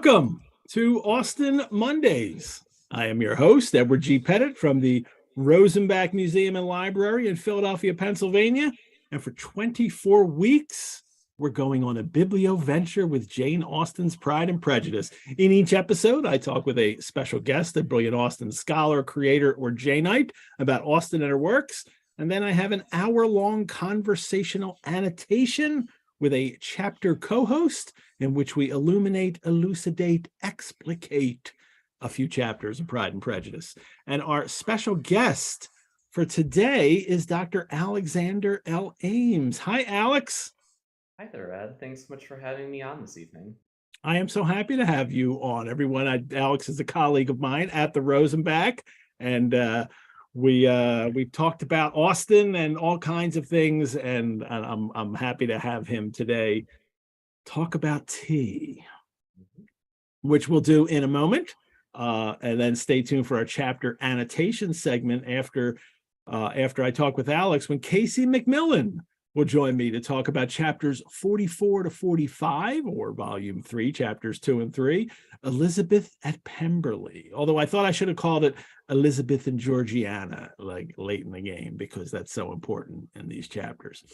Welcome to Austen Mondays. I am your host, Edward G. Pettit from the Rosenbach Museum and Library in Philadelphia, Pennsylvania. And for 24 weeks, we're going on a biblio venture with Jane Austen's Pride and Prejudice. In each episode, I talk with a special guest, a brilliant Austen scholar, creator, or Janeite about Austen and her works. And then I have an hour-long conversational annotation with a chapter co-host in which we illuminate, elucidate, explicate a few chapters of Pride and Prejudice. And our special guest for today is Dr. Alexander L. Ames. Hi, Alex. Hi there, Ed. Thanks so much for having me on this evening. I am so happy to have you on, everyone. Alex is a colleague of mine at the Rosenbach, and we've talked about Austen and all kinds of things, and I'm happy to have him today talk about tea, which we'll do in a moment. And then stay tuned for our chapter annotation segment after I talk with Alex, when Casey MacMillan will join me to talk about chapters 44 to 45, or volume 3, chapters 2 and 3, Elizabeth at Pemberley. Although I thought I should have called it Elizabeth and Georgiana, like late in the game, because that's so important in these chapters.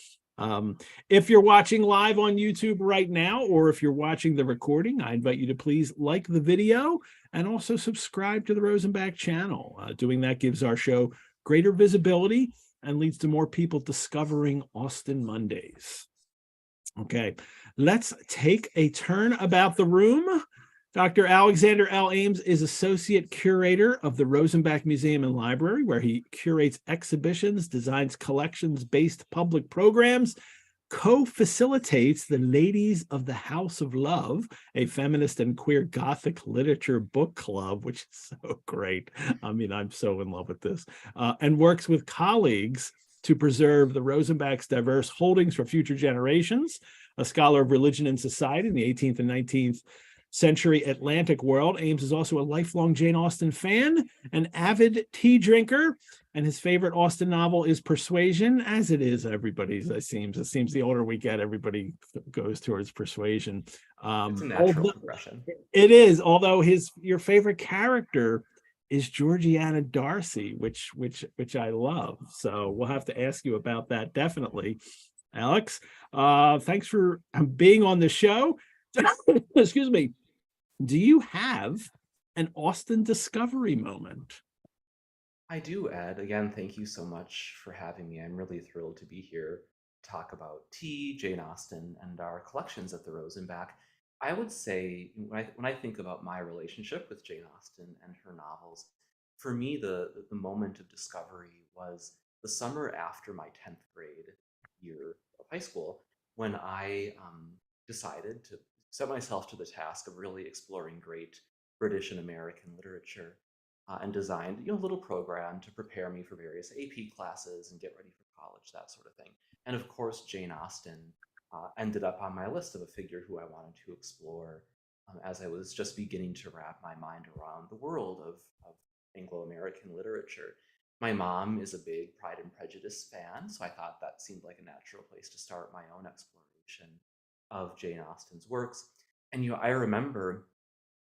If you're watching live on YouTube right now, or if you're watching the recording, I invite you to please like the video and also subscribe to the Rosenbach channel. Doing that gives our show greater visibility and leads to more people discovering Austen Mondays. Okay, let's take a turn about the room. Dr. Alexander L. Ames is Associate Curator of the Rosenbach Museum and Library, where he curates exhibitions, designs collections-based public programs, co-facilitates the Ladies of the House of Love, a feminist and queer Gothic literature book club, which is so great. I mean, I'm so in love with this, and works with colleagues to preserve the Rosenbach's diverse holdings for future generations. A scholar of religion and society in the 18th and 19th century Atlantic world, Ames is also a lifelong Jane Austen fan, an avid tea drinker, and his favorite Austen novel is Persuasion, as it is everybody's. It seems the older we get, everybody goes towards Persuasion. It's a natural progression. It is, although your favorite character is Georgiana Darcy, which I love. So we'll have to ask you about that, definitely. Alex, thanks for being on the show. Excuse me. Do you have an Austen discovery moment? I do, Ed. Again, thank you so much for having me. I'm really thrilled to be here to talk about tea, Jane Austen, and our collections at the Rosenbach. I would say when I think about my relationship with Jane Austen and her novels, for me, the moment of discovery was the summer after my 10th grade year of high school, when I decided to set myself to the task of really exploring great British and American literature, and designed a little program to prepare me for various AP classes and get ready for college, that sort of thing. And of course, Jane Austen ended up on my list of a figure who I wanted to explore, as I was just beginning to wrap my mind around the world of Anglo-American literature. My mom is a big Pride and Prejudice fan, so I thought that seemed like a natural place to start my own exploration of Jane Austen's works. And I remember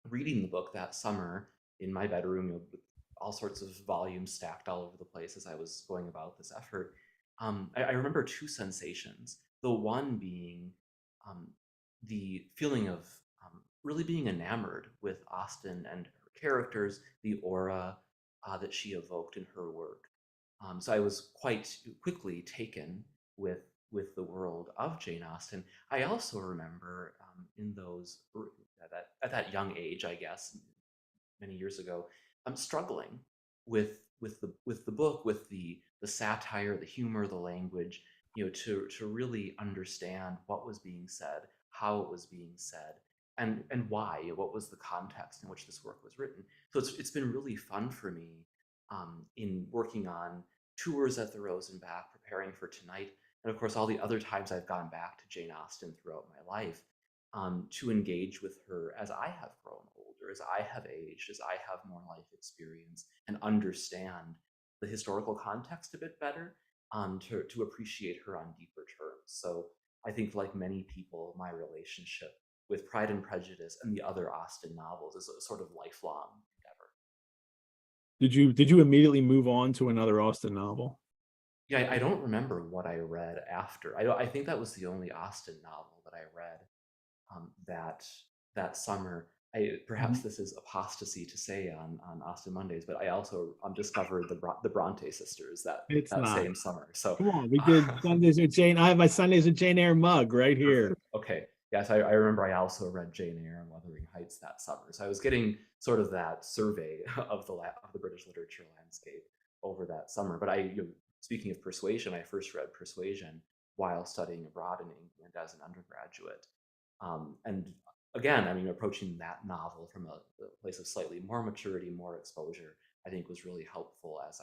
reading the book that summer in my bedroom, with all sorts of volumes stacked all over the place as I was going about this effort. I remember two sensations. The one being the feeling of really being enamored with Austen and her characters, the aura that she evoked in her work. So I was quite quickly taken with the world of Jane Austen. I also remember in those at that young age, I guess, many years ago, I'm struggling with the book, with the satire, the humor, the language, to really understand what was being said, how it was being said, and why. What was the context in which this work was written? So it's been really fun for me, in working on tours at the Rosenbach, preparing for tonight, and of course all the other times I've gone back to Jane Austen throughout my life, to engage with her as I have grown older, as I have aged, as I have more life experience, and understand the historical context a bit better, to appreciate her on deeper terms. So I think, like many people, my relationship with Pride and Prejudice and the other Austen novels is a sort of lifelong endeavor. Did you immediately move on to another Austen novel? Yeah, I don't remember what I read after. I think that was the only Austen novel that I read that summer. Perhaps Mhm. this is apostasy to say on Austen Mondays, but I also discovered the Bronte sisters It's that not. same summer. So Come on, we did Sundays with Jane. I have my Sundays with Jane Eyre mug right here. perfect. Okay. Yes, I remember I also read Jane Eyre and Wuthering Heights that summer. So I was getting sort of that survey of the British literature landscape over that summer. But speaking of persuasion, I first read Persuasion while studying abroad in England as an undergraduate. And again, I mean, approaching that novel from a place of slightly more maturity, more exposure, I think was really helpful as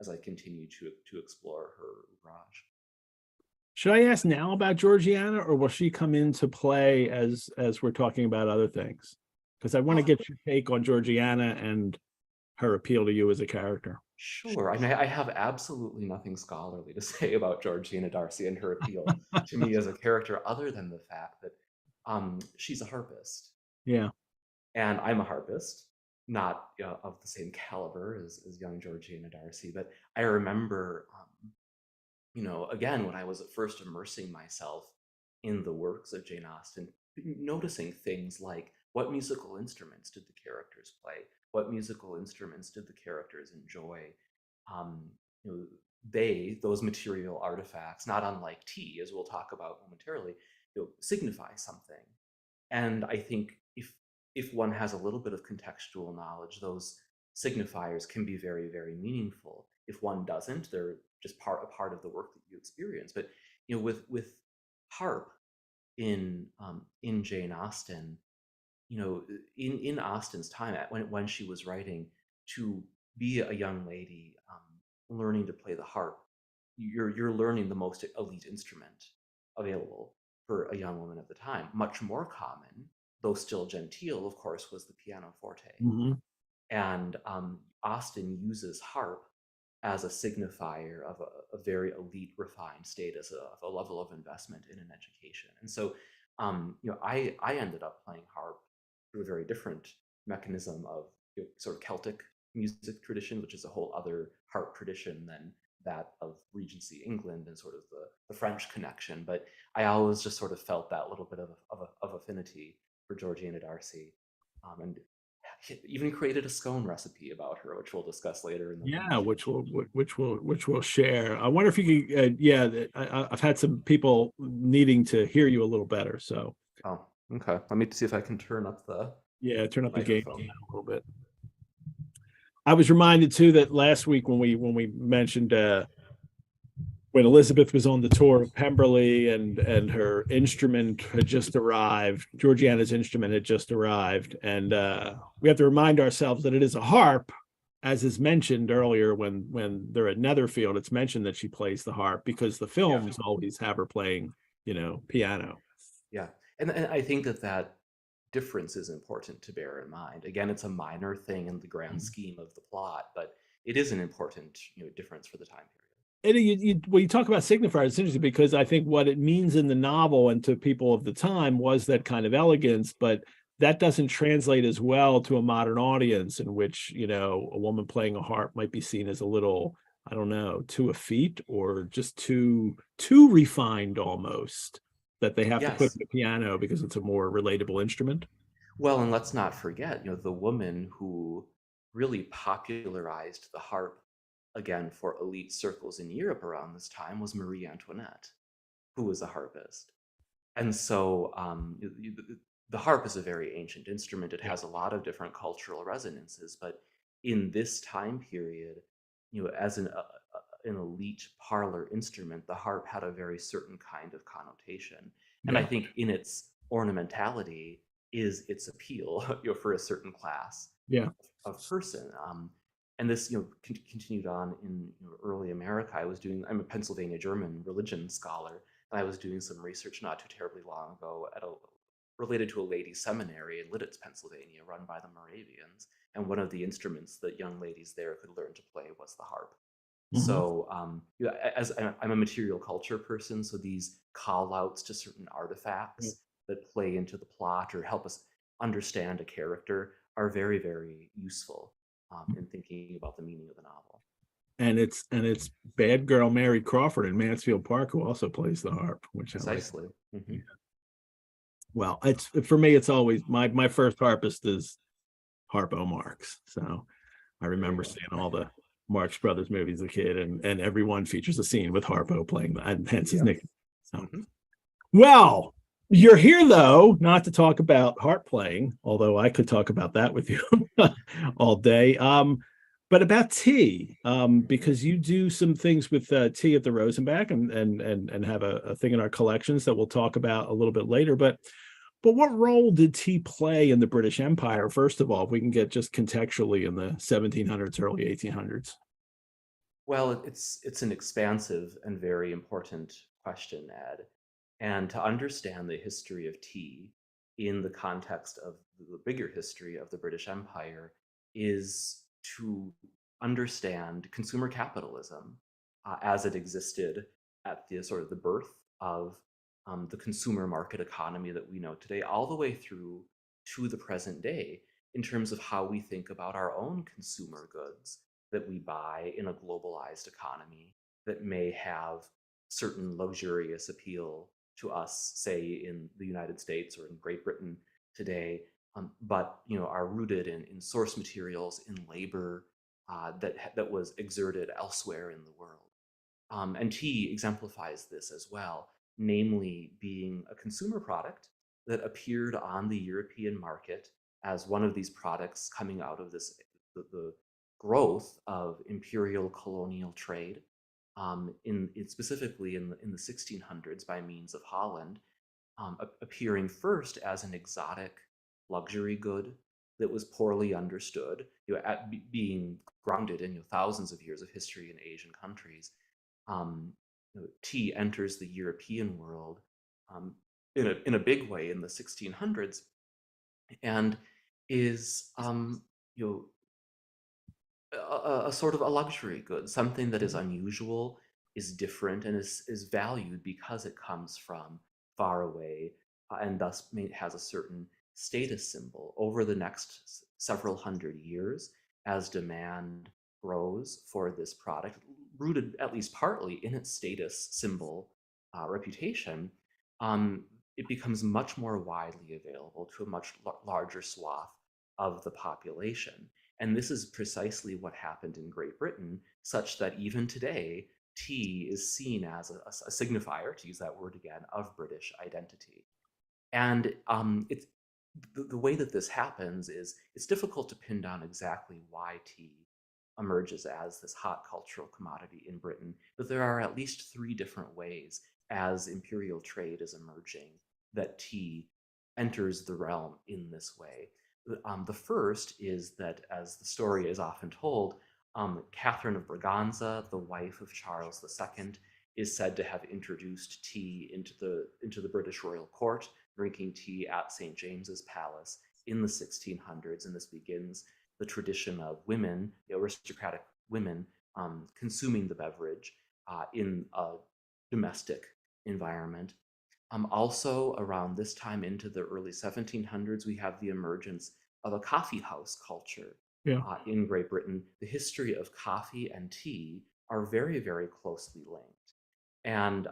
I continue to explore her ouvrage. Should I ask now about Georgiana, or will she come into play as we're talking about other things? Because I want to Oh, get your take on Georgiana and her appeal to you as a character. sure. I mean, I have absolutely nothing scholarly to say about Georgiana Darcy and her appeal to me as a character, other than the fact that she's a harpist, Yeah. and I'm a harpist, not of the same caliber as young Georgiana Darcy. But I remember, again, when I was at first immersing myself in the works of Jane Austen, noticing things like what musical instruments did the characters play? What musical instruments did the characters enjoy? Um, you know, those material artifacts, not unlike tea, as we'll talk about momentarily, signify something. And I think if one has a little bit of contextual knowledge, those signifiers can be very, very meaningful. If one doesn't, they're just a part of the work that you experience. But with harp in Jane Austen, in Austen's time, when she was writing, to be a young lady learning to play the harp, you're learning the most elite instrument available for a young woman at the time. Much more common, though still genteel, of course, was the pianoforte. Mhm. And Austen uses harp as a signifier of a very elite, refined status, of a level of investment in an education. And so, I ended up playing harp through a very different mechanism of sort of Celtic music tradition, which is a whole other harp tradition than that of Regency England and sort of the French connection. But I always just sort of felt that little bit of affinity for Georgiana Darcy, and even created a scone recipe about her, which we'll discuss later in the Yeah, show. which we'll share. I wonder if you could. Yeah, I've had some people needing to hear you a little better. So Oh, okay. Let me see if I can turn up yeah, turn the up the gain microphone. on that a little bit. I was reminded too that last week when we mentioned when Elizabeth was on the tour of Pemberley and her instrument had just arrived, Georgiana's instrument had just arrived, and we have to remind ourselves that it is a harp, as is mentioned earlier when they're at Netherfield. It's mentioned that she plays the harp because the Yeah, films always have her playing, piano. yeah. And I think that difference is important to bear in mind. Again, it's a minor thing in the grand scheme of the plot, but it is an important difference for the time period. And when you talk about signifiers, it's interesting because I think what it means in the novel and to people of the time was that kind of elegance, but that doesn't translate as well to a modern audience in which, a woman playing a harp might be seen as a little, I don't know, too effete or just too refined almost, that they have to put Yes. the piano because it's a more relatable instrument. Well, and let's not forget, the woman who really popularized the harp again for elite circles in Europe around this time was Marie Antoinette, who was a harpist. And so the harp is a very ancient instrument. It Yeah. has a lot of different cultural resonances, but in this time period, as an elite parlor instrument, the harp had a very certain kind of connotation. And I Yeah. think in its ornamentality is its appeal, for a certain class Yeah. of person. And this, continued on in early America. I'm a Pennsylvania German religion scholar, and I was doing some research not too terribly long ago related to a ladies' seminary in Lidditz, Pennsylvania, run by the Moravians. And one of the instruments that young ladies there could learn to play was the harp. Mhm. So, as I'm a material culture person, so these call outs to certain artifacts that play into the plot or help us understand a character are very, very useful in thinking about the meaning of the novel. And it's Bad Girl Mary Crawford in Mansfield Park who also plays the harp, which I like. Precisely. Yeah. Well, it's for me, it's always my first harpist is Harpo Marx. So I There you remember go. seeing all the Marx Brothers movies as a kid, and everyone features a scene with Harpo playing, and hence his Yep. nickname. So, Mhm. well, you're here though, not to talk about harp playing, although I could talk about that with you all day. But about tea, because you do some things with tea at the Rosenbach, and have a thing in our collections that we'll talk about a little bit later. But what role did tea play in the British Empire? First of all, if we can get just contextually in the 1700s, early 1800s. Well, it's an expansive and very important question, Ed. And to understand the history of tea in the context of the bigger history of the British Empire is to understand consumer capitalism as it existed at the sort of the birth of the consumer market economy that we know today, all the way through to the present day, in terms of how we think about our own consumer goods that we buy in a globalized economy that may have certain luxurious appeal to us, say in the United States or in Great Britain today, but are rooted in source materials, in labor that was exerted elsewhere in the world. And tea exemplifies this as well, namely being a consumer product that appeared on the European market as one of these products coming out of the growth of imperial colonial trade, specifically in the 1600s by means of Holland, appearing first as an exotic luxury good that was poorly understood, being grounded in thousands of years of history in Asian countries. Tea enters the European world um, in a big way in the 1600s, and is a sort of a luxury good, something that is unusual, is different, and is valued because it comes from far away, and thus has a certain status symbol. Over the next several hundred years, as demand grows for this product, rooted at least partly in its status symbol reputation, it becomes much more widely available to a much larger swath of the population. And this is precisely what happened in Great Britain, such that even today, tea is seen as a signifier, to use that word again, of British identity. And it's the way that this happens is it's difficult to pin down exactly why tea emerges as this hot cultural commodity in Britain, but there are at least three different ways as imperial trade is emerging that tea enters the realm in this way. The first is that, as the story is often told, Catherine of Braganza, the wife of Charles II, is said to have introduced tea into the British royal court, drinking tea at St. James's Palace in the 1600s, and this begins the tradition of women, the aristocratic women, consuming the beverage in a domestic environment. Also, around this time into the early 1700s, we have the emergence of a coffee house culture Yeah. in Great Britain. The history of coffee and tea are very, very closely linked. And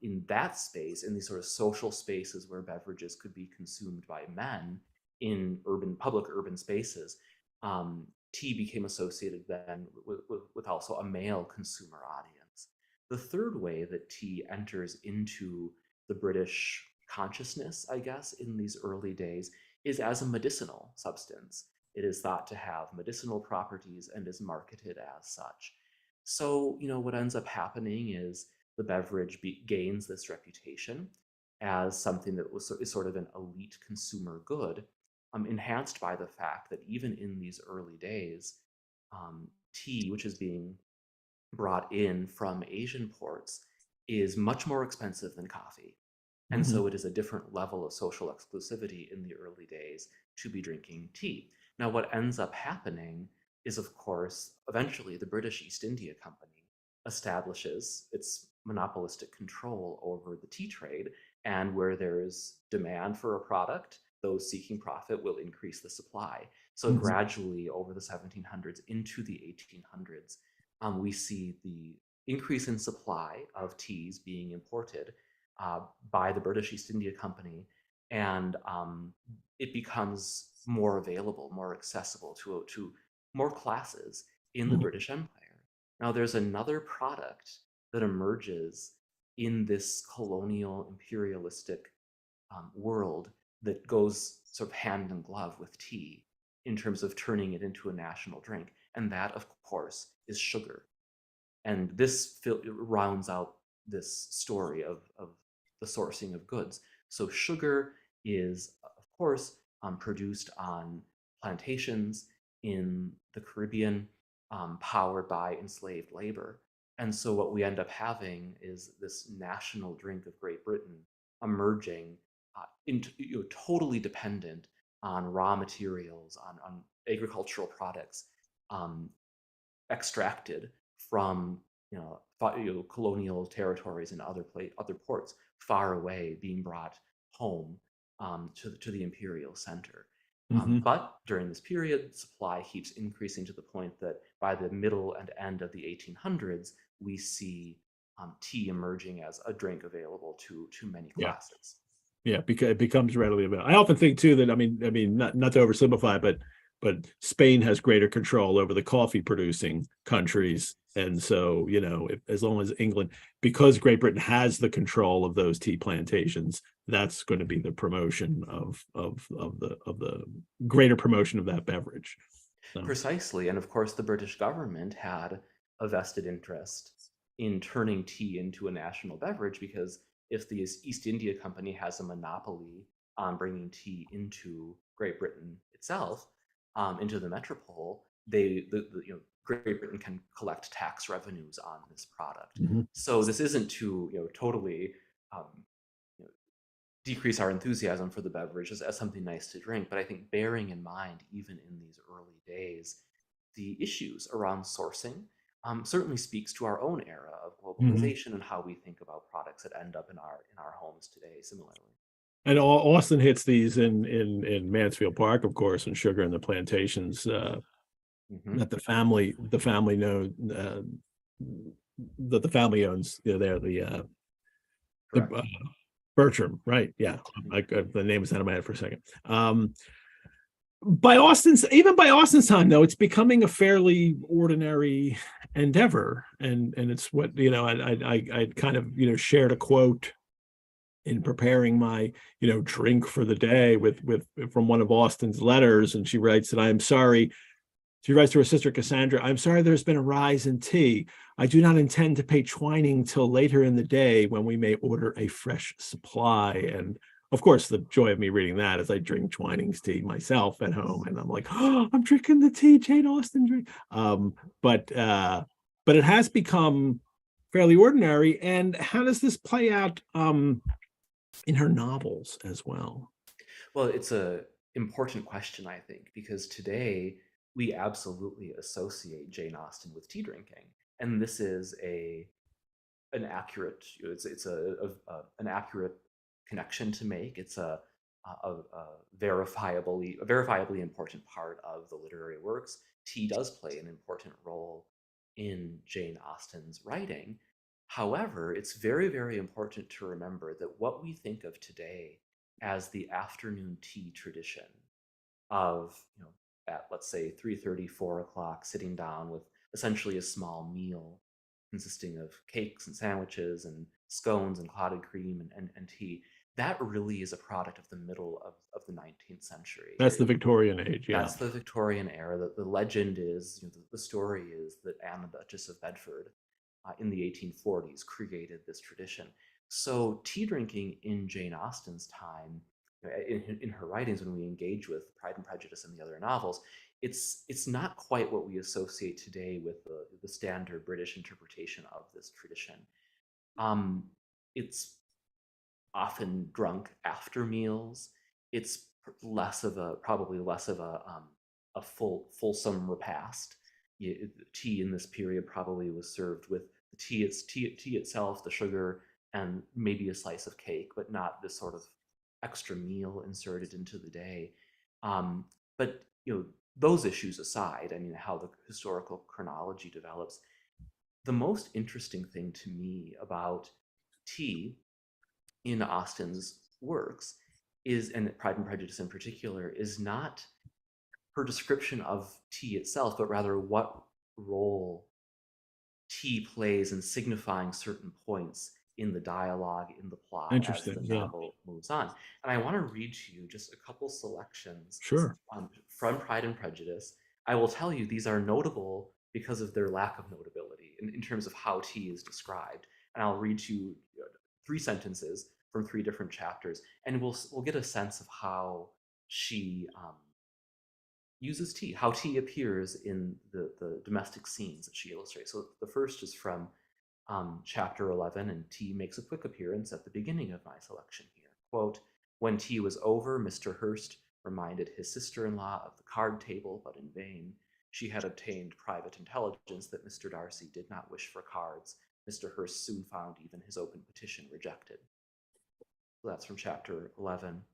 in that space, in these sort of social spaces where beverages could be consumed by men in public urban spaces, tea became associated then with also a male consumer audience. The third way that tea enters into the British consciousness, I guess, in these early days is as a medicinal substance. It is thought to have medicinal properties and is marketed as such. So, what ends up happening is the beverage gains this reputation as something that is sort of an elite consumer good, enhanced by the fact that even in these early days, tea, which is being brought in from Asian ports, is much more expensive than coffee. And Mhm. so it is a different level of social exclusivity in the early days to be drinking tea. Now, what ends up happening is, of course, eventually the British East India Company establishes its monopolistic control over the tea trade, And where there's demand for a product, those seeking profit will increase the supply. So Mhm. gradually over the 1700s into the 1800s, we see the increase in supply of teas being imported by the British East India Company, and it becomes more available, more accessible to more classes in the Mhm. British Empire. Now, there's another product that emerges in this colonial imperialistic world that goes sort of hand in glove with tea in terms of turning it into a national drink. And that, of course, is sugar. And this rounds out this story of the sourcing of goods. So sugar is, of course, produced on plantations in the Caribbean, powered by enslaved labor. And so what we end up having is this national drink of Great Britain emerging, totally dependent on raw materials, on agricultural products, um, extracted from colonial territories and other ports far away, being brought home to the imperial center. Mhm. But during this period, supply keeps increasing to the point that by the middle and end of the 1800s, we see tea emerging as a drink available to many Yeah. classes. Yeah, because it becomes readily available. I often think too that not to oversimplify, but Spain has greater control over the coffee producing countries, and so as long as England, because Great Britain has the control of those tea plantations, that's going to be the promotion of the greater promotion of that beverage. So. Precisely. And of course, the British government had a vested interest in turning tea into a national beverage, because if the East India Company has a monopoly on bringing tea into Great Britain itself, into the metropole, Great Britain can collect tax revenues on this product. Mhm. So this isn't to totally um, you know, decrease our enthusiasm for the beverage as something nice to drink. But I think bearing in mind, even in these early days, the issues around sourcing certainly speaks to our own era of Mhm. globalization and how we think about products that end up in our homes today. Similarly, And Austin hits these in Mansfield Park, of course, and sugar and the plantations hmm that the family know that the family owns. There, the correct. Bertram, right? Yeah, Mhm. the name was out of my head for a second. Even by Austin's time, though, it's becoming a fairly ordinary endeavor, and it's what I kind of shared a quote in preparing my drink for the day with from one of Austin's letters, and she writes that I am sorry. She writes to her sister Cassandra, I'm sorry there's been a rise in tea. I do not intend to pay Twining till later in the day when we may order a fresh supply. And of course, the joy of me reading that is I drink Twining's tea myself at home, and I'm like, oh, I'm drinking the tea Jane Austen drink. But it has become fairly ordinary. And how does this play out in her novels as well? Well, it's a important question, I think, because today we absolutely associate Jane Austen with tea drinking, and this is an accurate it's an accurate connection to make. It's a verifiably important part of the literary works. Tea does play an important role in Jane Austen's writing. However, it's very, very important to remember that what we think of today as the afternoon tea tradition of, at let's say 3:30, 4 o'clock, sitting down with essentially a small meal consisting of cakes and sandwiches and scones and clotted cream and tea. That really is a product of the middle of the 19th century. That's the Victorian age, yeah. That's the Victorian era. The legend is, the story is that Anne, the Duchess of Bedford, in the 1840s, created this tradition. So tea drinking in Jane Austen's time, in her writings, when we engage with Pride and Prejudice and the other novels, it's not quite what we associate today with the standard British interpretation of this tradition. Um, it's often drunk after meals. It's probably less of a fulsome repast. Tea in this period probably was served with the tea itself, the sugar, and maybe a slice of cake, but not this sort of extra meal inserted into the day. But those issues aside, I mean, how the historical chronology develops, the most interesting thing to me about tea in Austen's works is, and Pride and Prejudice in particular, is not her description of tea itself, but rather what role tea plays in signifying certain points in the dialogue, in the plot, as Interesting. the Yeah. novel moves on. And I want to read to you just a couple selections Sure. from Pride and Prejudice. I will tell you these are notable because of their lack of notability in terms of how tea is described. And I'll read to you 3 sentences from 3 different chapters, and we'll get a sense of how she uses tea, how tea appears in the domestic scenes that she illustrates. So the first is from chapter 11, and tea makes a quick appearance at the beginning of my selection here. Quote, "When tea was over, Mr. Hurst reminded his sister-in-law of the card table, but in vain. She had obtained private intelligence that Mr. Darcy did not wish for cards. Mr. Hurst soon found even his open petition rejected." So that's from chapter 11.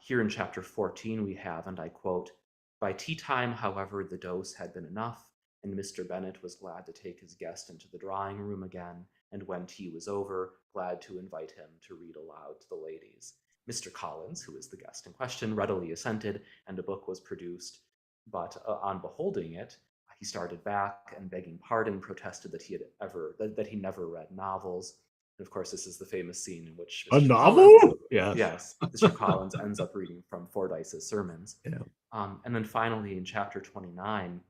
Here in chapter 14, we have, and I quote, "By tea time, however, the dose had been enough, and Mr. Bennet was glad to take his guest into the drawing room again, and when tea was over, glad to invite him to read aloud to the ladies. Mr. Collins, who is the guest in question, readily assented, and a book was produced, but on beholding it, he started back and, begging pardon, protested that he never read novels. And of course, this is the famous scene in which A Mr. novel? Collins, Yes. yes, Mr. Collins ends up reading from Fordyce's sermons. Yeah. And then finally, in chapter 29,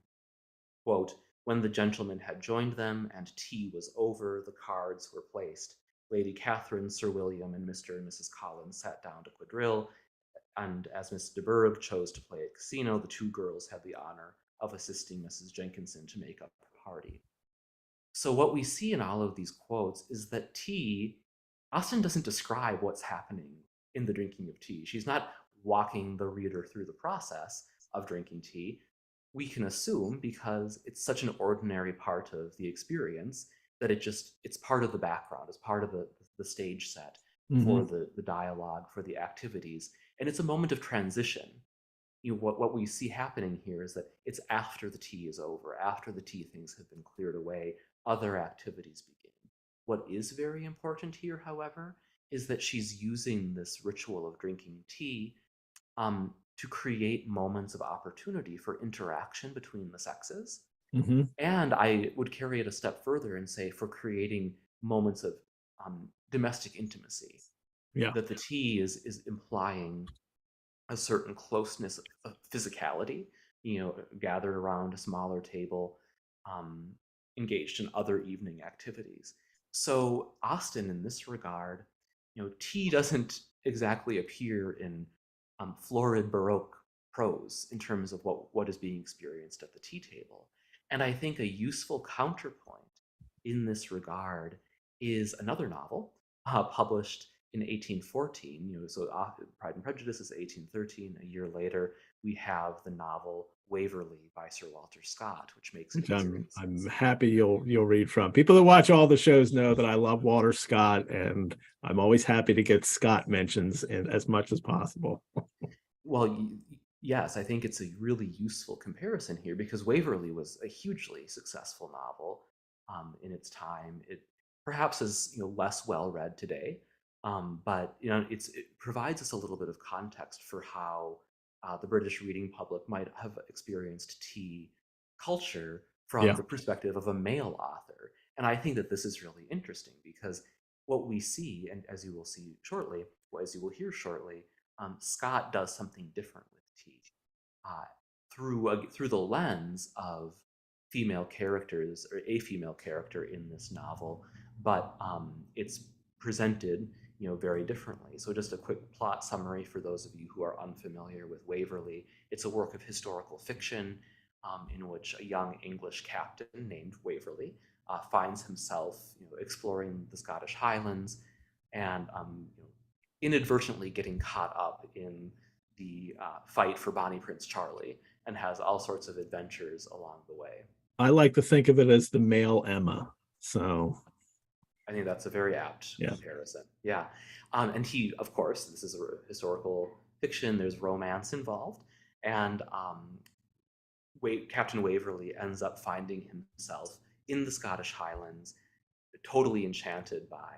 quote, "When the gentlemen had joined them and tea was over, the cards were placed. Lady Catherine, Sir William, and Mr. and Mrs. Collins sat down to quadrille, and as Miss de Bourgh chose to play at casino, the 2 girls had the honor of assisting Mrs. Jenkinson to make up the party." So what we see in all of these quotes is that tea, Austen doesn't describe what's happening in the drinking of tea. She's not walking the reader through the process of drinking tea. We can assume, because it's such an ordinary part of the experience, that it's part of the background, it's part of the stage set for the dialogue, for the activities. And it's a moment of transition. What we see happening here is that it's after the tea is over, after the tea things have been cleared away, other activities begin. What is very important here, however, is that she's using this ritual of drinking tea to create moments of opportunity for interaction between the sexes. And I would carry it a step further and say for creating moments of domestic intimacy. Yeah. That the tea is implying a certain closeness of physicality, gathered around a smaller table, engaged in other evening activities. So Austen, in this regard, tea doesn't exactly appear in florid Baroque prose in terms of what is being experienced at the tea table. And I think a useful counterpoint in this regard is another novel published in 1814. So Pride and Prejudice is 1813. A year later, we have the novel Waverley by Sir Walter Scott, which makes Which an I'm appearance. happy you'll read from. People that watch all the shows know that I love Walter Scott, and I'm always happy to get Scott mentions in as much as possible. Well, yes, I think it's a really useful comparison here because Waverley was a hugely successful novel in its time. It perhaps is less well read today, but it provides us a little bit of context for how the British reading public might have experienced tea culture from the perspective of a male author. And I think that this is really interesting because what we see, and as you will see shortly, as you will hear shortly, Scott does something different with tea through the lens of female characters or a female character in this novel, but it's presented very differently. So just a quick plot summary for those of you who are unfamiliar with Waverley. It's a work of historical fiction in which a young English captain named Waverley finds himself exploring the Scottish Highlands and inadvertently getting caught up in the fight for Bonnie Prince Charlie and has all sorts of adventures along the way. I like to think of it as the male Emma. So I think that's a very apt Yeah. comparison. Yeah. And he, of course, this is a historical fiction, there's romance involved. And Captain Waverley ends up finding himself in the Scottish Highlands, totally enchanted by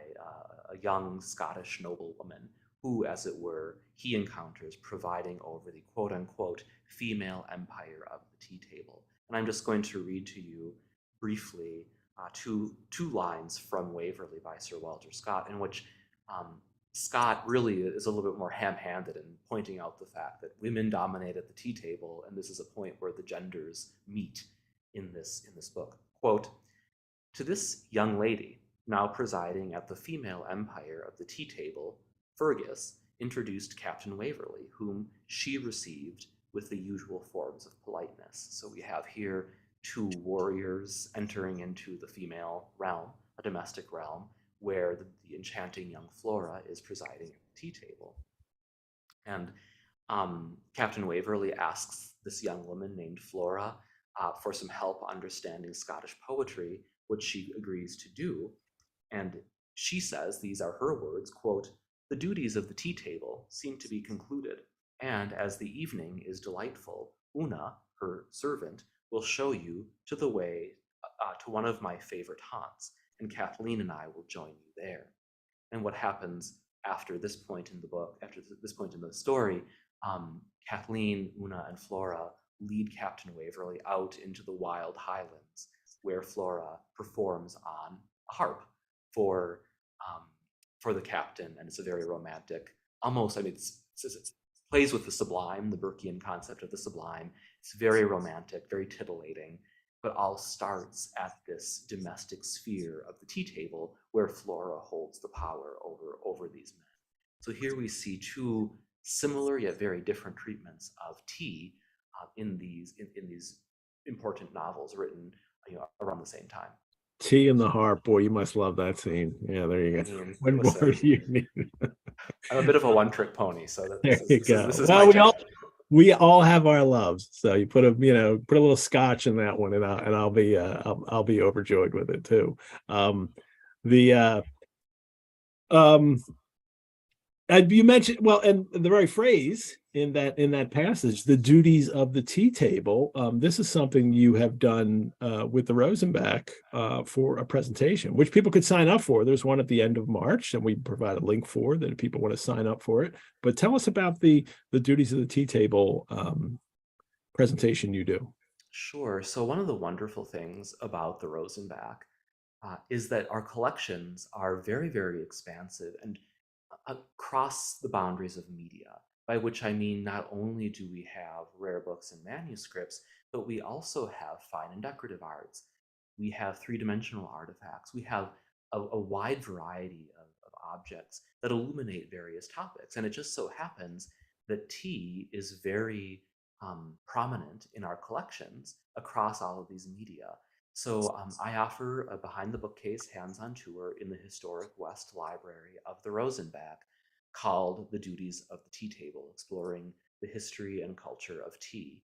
a young Scottish noblewoman who, as it were, he encounters providing over the quote unquote female empire of the tea table. And I'm just going to read to you briefly two lines from Waverley by Sir Walter Scott, in which Scott really is a little bit more ham-handed in pointing out the fact that women dominate at the tea table, and this is a point where the genders meet in this book. Quote, "To this young lady, now presiding at the female empire of the tea table, Fergus introduced Captain Waverley, whom she received with the usual forms of politeness." So we have here two warriors entering into the female realm, a domestic realm, where the enchanting young Flora is presiding at the tea table. And Captain Waverley asks this young woman named Flora for some help understanding Scottish poetry, which she agrees to do. And she says, these are her words, quote, "The duties of the tea table seem to be concluded, and as the evening is delightful, Una, her servant, will show you to the way to one of my favorite haunts, and Kathleen and I will join you there." And what happens after this point in the book, after this point in the story, Kathleen, Una, and Flora lead Captain Waverley out into the wild highlands, where Flora performs on a harp for the captain, and it's a very romantic, almost, I mean, it plays with the sublime, the Burkean concept of the sublime. It's very romantic, very titillating, but all starts at this domestic sphere of the tea table where Flora holds the power over these men. So here we see two similar yet very different treatments of tea in these important novels written around the same time. Tea and the harp, boy, you must love that scene. Yeah, there you go. I mean, What more do you need? I'm a bit of a one-trick pony, so There you go. this is Well, my jam. we all have our loves. So you put a little scotch in that one, and I'll be overjoyed with it too. You mentioned, well, and the very phrase in that passage, the duties of the tea table. This is something you have done with the Rosenbach for a presentation, which people could sign up for. There's one at the end of March, and we provide a link for that if people want to sign up for it. But tell us about the duties of the tea table presentation you do. Sure. So one of the wonderful things about the Rosenbach is that our collections are very, very expansive and across the boundaries of media, by which I mean not only do we have rare books and manuscripts, but we also have fine and decorative arts. We have three-dimensional artifacts. We have a wide variety of objects that illuminate various topics. And it just so happens that tea is very prominent in our collections across all of these media. So I offer a behind the bookcase hands-on tour in the historic West Library of the Rosenbach called The Duties of the Tea Table, exploring the history and culture of tea.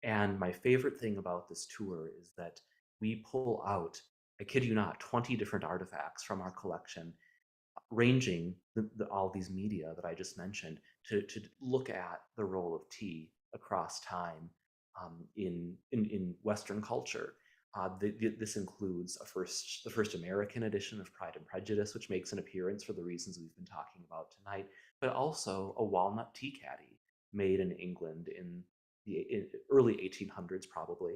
And my favorite thing about this tour is that we pull out, I kid you not, 20 different artifacts from our collection, ranging all these media that I just mentioned, to look at the role of tea across time in Western culture. This includes the first American edition of Pride and Prejudice, which makes an appearance for the reasons we've been talking about tonight, but also a walnut tea caddy made in England in the early 1800s, probably,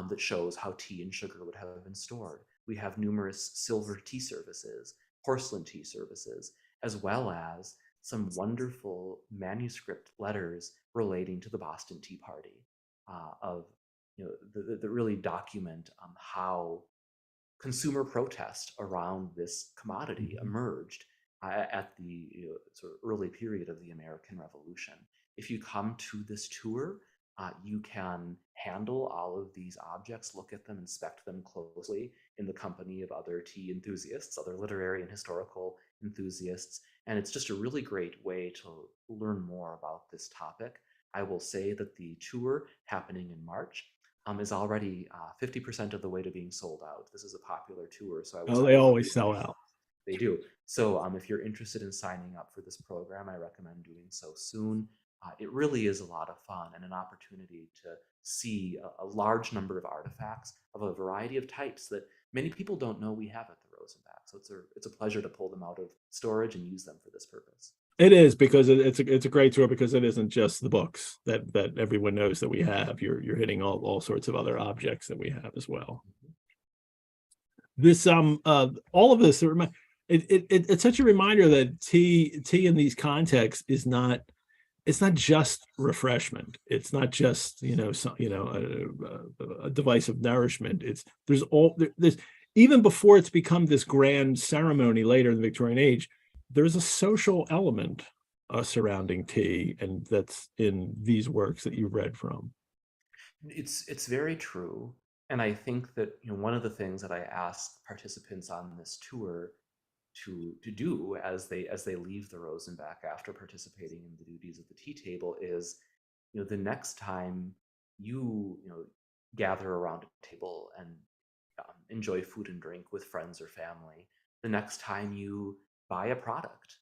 that shows how tea and sugar would have been stored. We have numerous silver tea services, porcelain tea services, as well as some wonderful manuscript letters relating to the Boston Tea Party that really document how consumer protest around this commodity emerged at the sort of early period of the American Revolution. If you come to this tour, you can handle all of these objects, look at them, inspect them closely in the company of other tea enthusiasts, other literary and historical enthusiasts, and it's just a really great way to learn more about this topic. I will say that the tour happening in March is already 50% of the way to being sold out. This is a popular tour, so I will they always sell out. They do. So if you're interested in signing up for this program, I recommend doing so soon. It really is a lot of fun and an opportunity to see a large number of artifacts of a variety of types that many people don't know we have at the Rosenbach. So it's a pleasure to pull them out of storage and use them for this purpose. It is, because it's a great tour, because it isn't just the books that everyone knows that we have. You're hitting all sorts of other objects that we have as well. Mhm. This all of this, it's such a reminder that tea in these contexts is not, it's not just refreshment. It's not just, a device of nourishment. There's even before it's become this grand ceremony later in the Victorian age, there's a social element surrounding tea, and that's in these works that you've read from. It's very true. And I think that one of the things that I ask participants on this tour to do as they leave the Rosenbach after participating in the duties of the tea table is, the next time you gather around a table and enjoy food and drink with friends or family, the next time you buy a product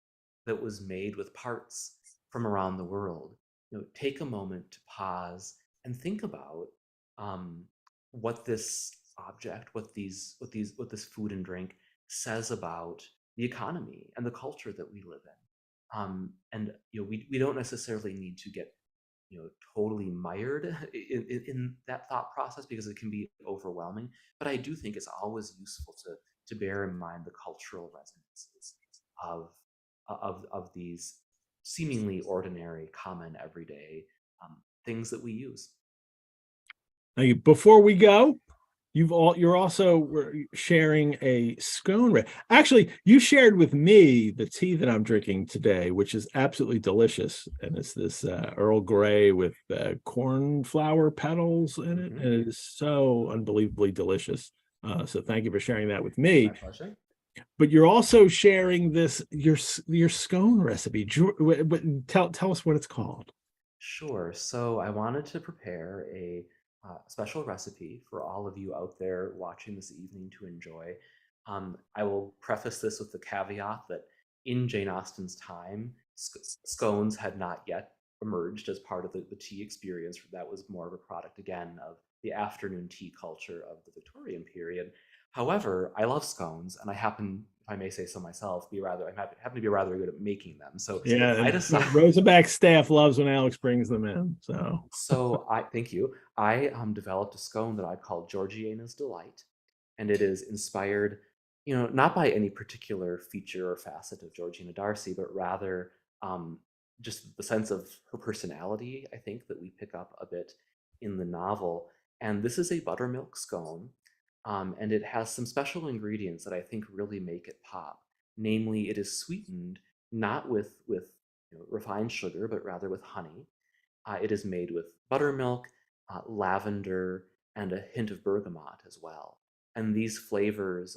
that was made with parts from around the world, take a moment to pause and think about um, what this object, what this food and drink says about the economy and the culture that we live in. And we don't necessarily need to get totally mired in that thought process because it can be overwhelming. But I do think it's always useful to bear in mind the cultural resonances of of these seemingly ordinary, common, everyday things that we use. Now, before we go, you're also sharing a scone. Actually, you shared with me the tea that I'm drinking today, which is absolutely delicious, and it's this Earl Grey with cornflower petals in it, Mhm. and it is so unbelievably delicious. So thank you for sharing that with me. My pleasure. But you're also sharing this your scone recipe. Tell us what it's called. Sure. So I wanted to prepare a special recipe for all of you out there watching this evening to enjoy. I will preface this with the caveat that in Jane Austen's time, scones had not yet emerged as part of the tea experience. That was more of a product, again, of the afternoon tea culture of the Victorian period. However, I love scones, and I happen, if I may say so myself, I happen to be rather good at making them. So Yeah, I and decided. Rosenbach staff loves when Alex brings them in. So So I thank you. I developed a scone that I call Georgiana's Delight, and it is inspired, not by any particular feature or facet of Georgiana Darcy, but rather just the sense of her personality. I think that we pick up a bit in the novel. And this is a buttermilk scone, and it has some special ingredients that I think really make it pop. Namely, it is sweetened not with refined sugar, but rather with honey. It is made with buttermilk, lavender, and a hint of bergamot as well. And these flavors,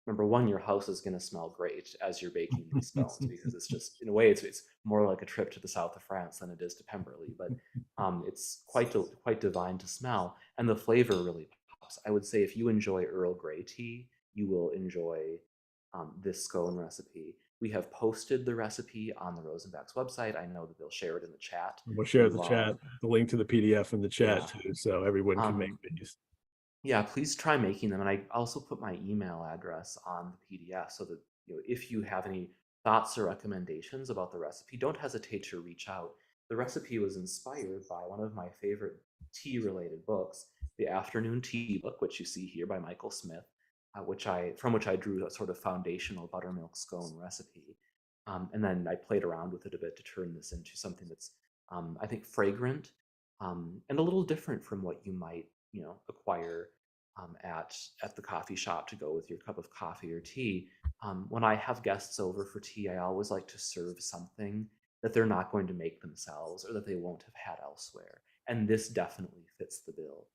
number one, your house is going to smell great as you're baking these scones because it's just, in a way, it's more like a trip to the south of France than it is to Pemberley. But it's quite divine to smell, and the flavor really pops. I would say if you enjoy Earl Grey tea, you will enjoy this scone recipe. We have posted the recipe on the Rosenbach's website. I know that they'll share it in the chat we'll share the along. chat, the link to the PDF in the chat Yeah. too, so everyone can make Um, these. yeah, please try making them. And I also put my email address on the PDF so that if you have any thoughts or recommendations about the recipe, don't hesitate to reach out. The recipe was inspired by one of my favorite tea-related books, The Afternoon Tea Book, which you see here by Michael Smith, from which I drew a sort of foundational buttermilk scone recipe. And then I played around with it a bit to turn this into something that's, I think, fragrant and a little different from what you might, acquire at the coffee shop to go with your cup of coffee or tea. When I have guests over for tea, I always like to serve something that they're not going to make themselves or that they won't have had elsewhere. And this definitely fits the bill.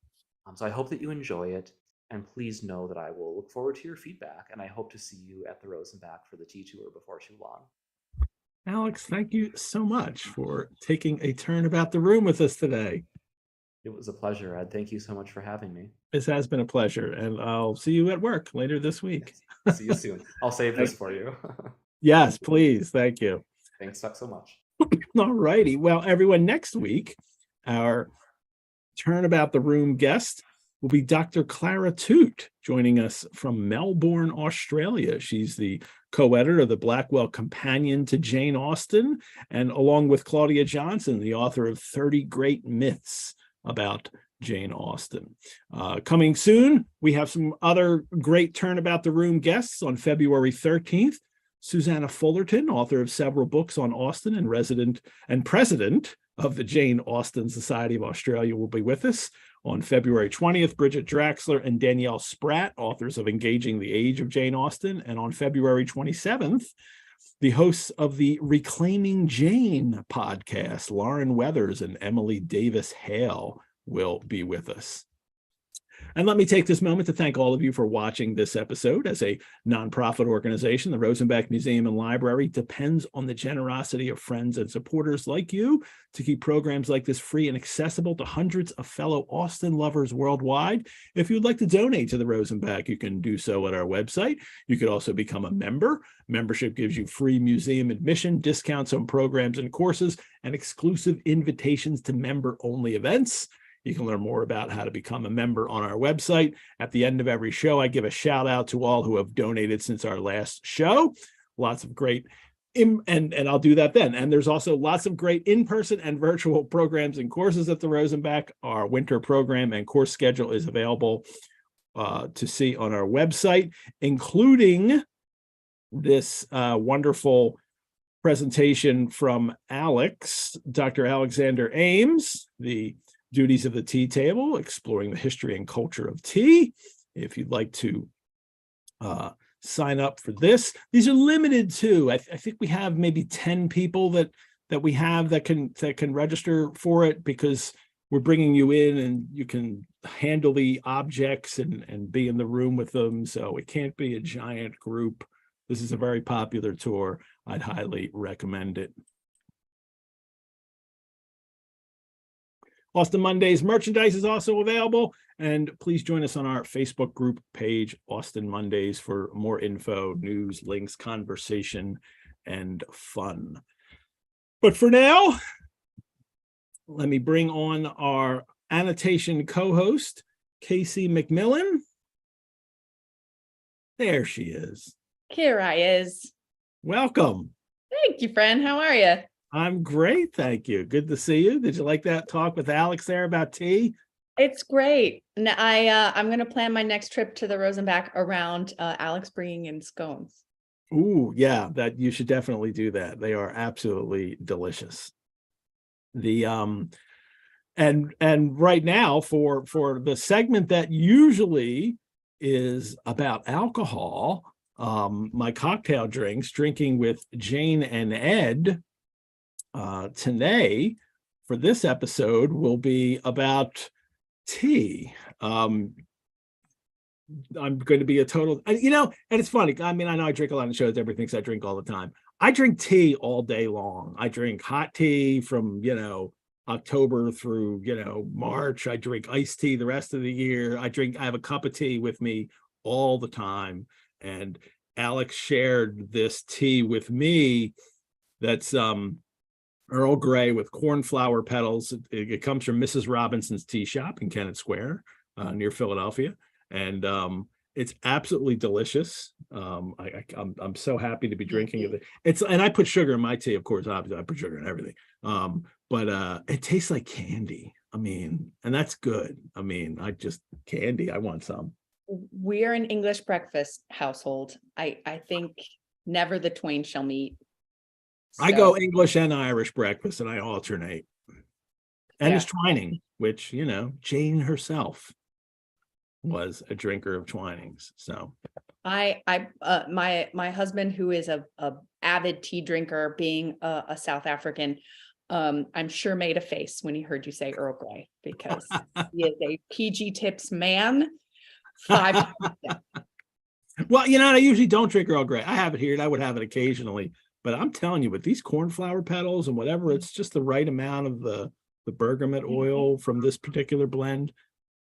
So I hope that you enjoy it. And please know that I will look forward to your feedback. And I hope to see you at the Rosenbach for the tea tour before too long. Alex, thank you so much for taking a turn about the room with us today. It was a pleasure, Ed. Thank you so much for having me. This has been a pleasure, and I'll see you at work later this week. Yes. See you soon. I'll save this for you. Yes, please. Thank you. Thanks so much. All righty. Well, everyone, next week, our turnabout the room guest will be Dr. Clara Toot, joining us from Melbourne, Australia. She's the co-editor of the Blackwell Companion to Jane Austen, and along with Claudia Johnson, the author of 30 Great Myths about Jane Austen. Coming soon, we have some other great turnabout the room guests on February 13th. Susanna Fullerton, author of several books on Austen and president of the Jane Austen Society of Australia, will be with us. On February 20th, Bridget Draxler and Danielle Spratt, authors of Engaging the Age of Jane Austen. And on February 27th, the hosts of the Reclaiming Jane podcast, Lauren Weathers and Emily Davis Hale, will be with us. And let me take this moment to thank all of you for watching this episode. As a nonprofit organization, the Rosenbach Museum and Library depends on the generosity of friends and supporters like you to keep programs like this free and accessible to hundreds of fellow Austen lovers worldwide. If you'd like to donate to the Rosenbach, you can do so at our website. You could also become a member. Membership gives you free museum admission, discounts on programs and courses, and exclusive invitations to member-only events. You can learn more about how to become a member on our website. At the end of every show, I give a shout out to all who have donated since our last show. Lots of great, and I'll do that then. And there's also lots of great in-person and virtual programs and courses at the Rosenbach. Our winter program and course schedule is available to see on our website, including this wonderful presentation from Dr. Alexander Ames, the Duties of the Tea Table, exploring the history and culture of tea. If you'd like to sign up for this, these are limited to, I think we have maybe 10 people that we have that can register for it, because we're bringing you in and you can handle the objects and be in the room with them. So it can't be a giant group. This is a very popular tour. I'd highly recommend it. Austen Mondays merchandise is also available, and please join us on our Facebook group page, Austen Mondays, for more info, news, links, conversation, and fun. But for now, let me bring on our annotation co-host, Casey MacMillan. There she is. Here I is. Welcome. Thank you, friend. How are you? I'm great, thank you. Good to see you. Did you like that talk with Alex there about tea? It's great. And I'm going to plan my next trip to the Rosenbach around Alex bringing in scones. Ooh, yeah, that you should definitely do that. They are absolutely delicious. The and right now for the segment that usually is about alcohol, my cocktail drinking with Jane and Ed. Today, for this episode, will be about tea. I'm going to be a total, and it's funny. I mean, I know I drink a lot of shows. Everybody thinks I drink all the time. I drink tea all day long. I drink hot tea from, October through, March. I drink iced tea the rest of the year. I have a cup of tea with me all the time. And Alex shared this tea with me that's, Earl Grey with cornflower petals. It comes from Mrs. Robinson's Tea Shop in Kennett Square near Philadelphia. And it's absolutely delicious. I'm so happy to be drinking it. And I put sugar in my tea, of course. Obviously, I put sugar in everything. But it tastes like candy. I mean, and that's good. I mean, candy. I want some. We are an English breakfast household. I think never the twain shall meet. So, I go English and Irish breakfast, and I alternate. And it's Twining, which, Jane herself was a drinker of Twinings. So my husband, who is a avid tea drinker, being a South African, I'm sure made a face when he heard you say Earl Grey, because he is a PG Tips man. 5 Well, I usually don't drink Earl Grey. I have it here, and I would have it occasionally. But I'm telling you, with these cornflower petals and whatever, it's just the right amount of the the bergamot oil from this particular blend.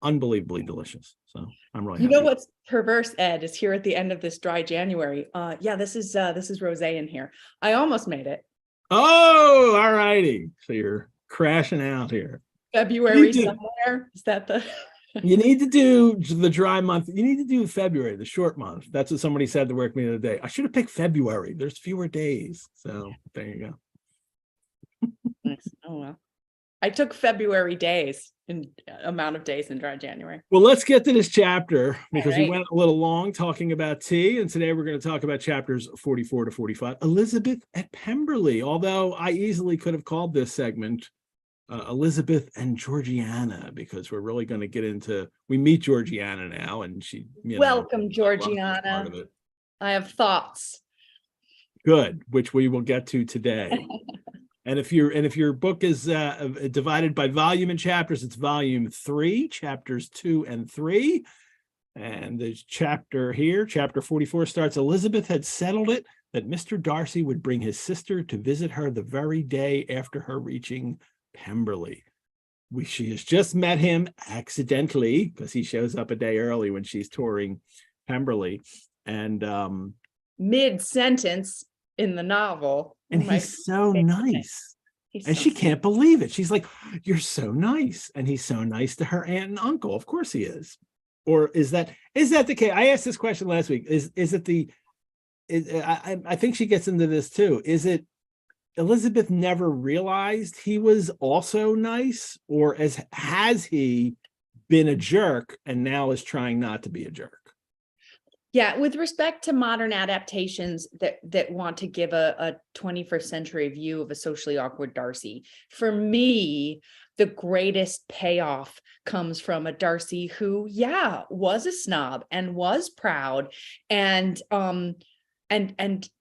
Unbelievably delicious. So I'm really You happy. know what's perverse, Ed, is here at the end of this dry January. Yeah, this is rosé in here. I almost made it. Oh, all righty. So you're crashing out here. February somewhere. Is that the You need to do the dry month. You need to do February, the short month. That's what somebody said to work me the other day. I should have picked February. There's fewer days. So there you go. Nice. Oh well. I took February days in amount of days in dry January. Well, let's get to this chapter because we right. went a little long talking about tea. And today we're going to talk about chapters 44 to 45. Elizabeth at Pemberley, although I easily could have called this segment Elizabeth and Georgiana, because we're really going to get into, we meet Georgiana now, and she, Welcome, Georgiana. part of it. I have thoughts. Good, which we will get to today. And if your book is divided by volume and chapters, it's volume 3, chapters 2 and 3. And the chapter here, chapter 44, starts, Elizabeth had settled it that Mr. Darcy would bring his sister to visit her the very day after her reaching Pemberley. She has just met him accidentally, because he shows up a day early when she's touring Pemberley. And mid-sentence in the novel. And he's so nice. And she can't believe it. She's like, you're so nice. And he's so nice to her aunt and uncle. Of course he is. Or is that the case? I asked this question last week. I think she gets into this too. Is it Elizabeth never realized he was also nice, or has he been a jerk and now is trying not to be a jerk? Yeah, with respect to modern adaptations that want to give a 21st century view of a socially awkward Darcy, for me, the greatest payoff comes from a Darcy who, yeah, was a snob and was proud and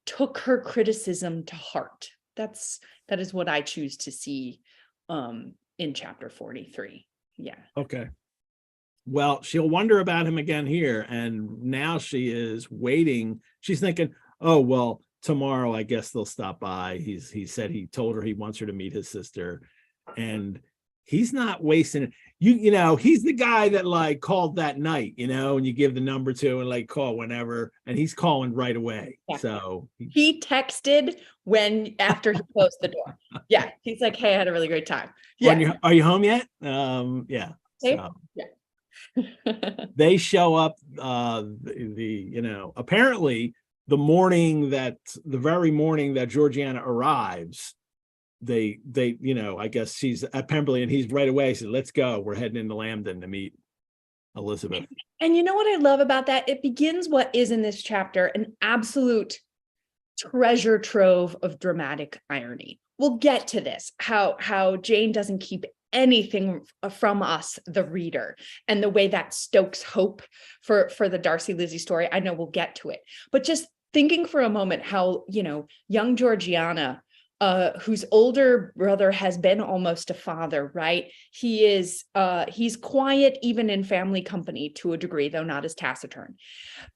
took her criticism to heart. That is what I choose to see in chapter 43. Yeah. Okay. Well, she'll wonder about him again here. And now she is waiting. She's thinking, oh, well, tomorrow, I guess they'll stop by. He said he told her he wants her to meet his sister. And he's not wasting it. You know, he's the guy that like called that night, and you give the number to and like call whenever. And he's calling right away. Yeah. So he texted after he closed the door. Yeah. He's like, hey, I had a really great time. Yeah. Are you home yet? Yeah. Hey? So. Yeah. They show up apparently the very morning that Georgiana arrives, they I guess she's at Pemberley and he's right away said, let's go, we're heading into Lambden to meet Elizabeth. And you know what I love about that? It begins what is in this chapter an absolute treasure trove of dramatic irony. We'll get to this, how Jane doesn't keep anything from us, the reader, and the way that stokes hope for the Darcy Lizzie story. I know we'll get to it, but just thinking for a moment how, young Georgiana, whose older brother has been almost a father, right? He's quiet even in family company to a degree, though not as taciturn.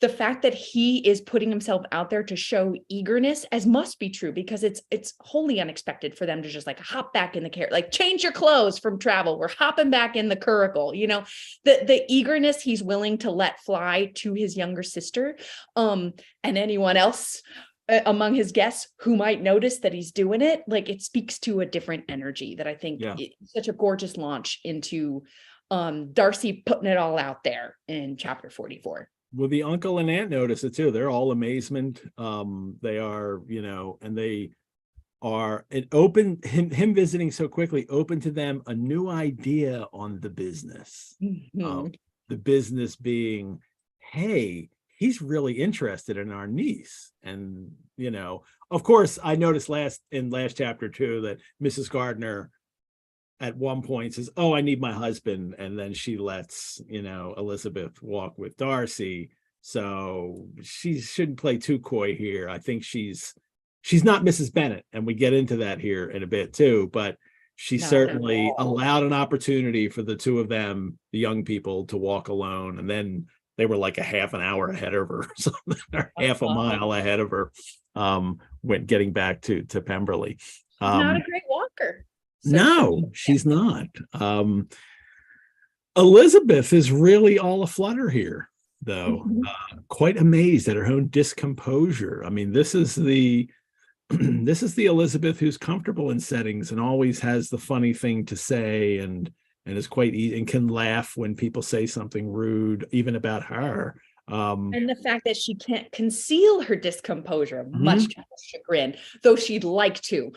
The fact that he is putting himself out there to show eagerness, as must be true, because it's wholly unexpected for them to just like hop back in the carriage, like change your clothes from travel. We're hopping back in the curricle, the eagerness he's willing to let fly to his younger sister, and anyone else among his guests who might notice that he's doing it. Like, it speaks to a different energy that I think it's such a gorgeous launch into Darcy putting it all out there in chapter 44. Well, the uncle and aunt notice it too. They're all amazement. They are, and they are him visiting so quickly open to them a new idea on the business. Mm-hmm. The business being, hey, he's really interested in our niece. And, of course, I noticed last chapter too, that Mrs. Gardiner at one point says, oh, I need my husband. And then she lets, Elizabeth walk with Darcy. So she shouldn't play too coy here. I think she's not Mrs. Bennet. And we get into that here in a bit too, but she certainly allowed an opportunity for the two of them, the young people, to walk alone. And then they were like a half an hour ahead of her or something, or half a mile ahead of her, when getting back to Pemberley. Not a great walker. No, she's not. Elizabeth is really all aflutter here, though. Quite amazed at her own discomposure. I mean, this is the this is the Elizabeth who's comfortable in settings and always has the funny thing to say, and is quite easy and can laugh when people say something rude, even about her. And the fact that she can't conceal her discomposure, much to her chagrin, though she'd like to,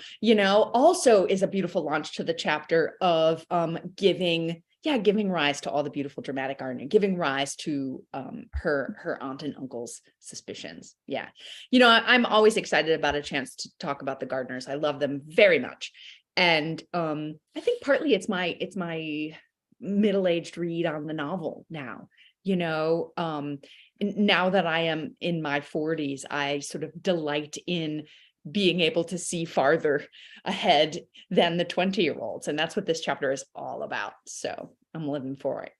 also is a beautiful launch to the chapter of giving rise to all the beautiful dramatic art and giving rise to her aunt and uncle's suspicions. Yeah. I'm always excited about a chance to talk about the Gardiners. I love them very much. And I think partly it's my middle-aged read on the novel now. Now that I am in my 40s, I sort of delight in being able to see farther ahead than the 20-year-olds. And that's what this chapter is all about. So I'm living for it.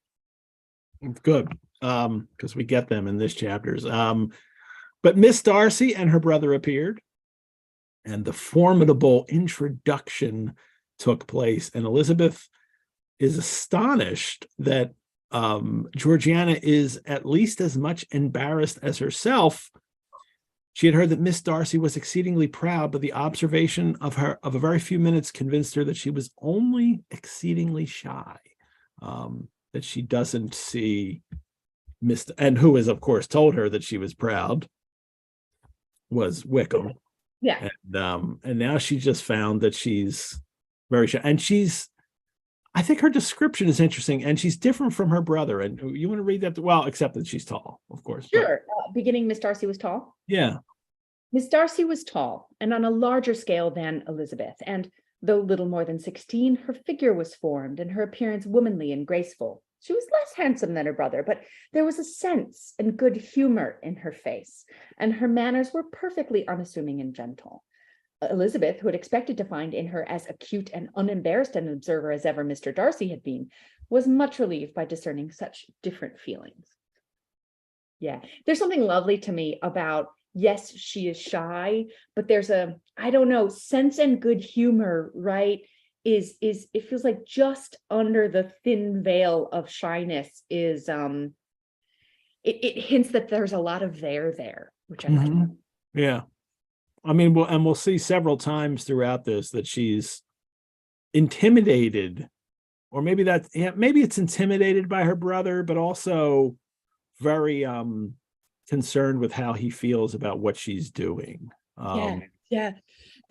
Good. Because we get them in this chapters. But Miss Darcy and her brother appeared, and the formidable introduction took place. And Elizabeth is astonished that Georgiana is at least as much embarrassed as herself. She had heard that Miss Darcy was exceedingly proud, but the observation of a very few minutes convinced her that she was only exceedingly shy, that she doesn't see and who has, of course, told her that she was proud was Wickham. Yeah. And now she just found that she's very shy. And I think her description is interesting, and she's different from her brother. And you want to read that? Well, except that she's tall, of course. Sure. Beginning, Miss Darcy was tall. Yeah. Miss Darcy was tall and on a larger scale than Elizabeth. And though little more than 16, her figure was formed and her appearance womanly and graceful. She was less handsome than her brother, but there was a sense and good humor in her face, and her manners were perfectly unassuming and gentle. Elizabeth, who had expected to find in her as acute and unembarrassed an observer as ever Mr. Darcy had been, was much relieved by discerning such different feelings. Yeah, there's something lovely to me about, yes, she is shy, but there's sense and good humor, right? It feels like just under the thin veil of shyness is, it hints that there's a lot of there, which I like. Yeah. I mean, we'll see several times throughout this that she's intimidated, or maybe it's intimidated by her brother, but also very concerned with how he feels about what she's doing. Yeah.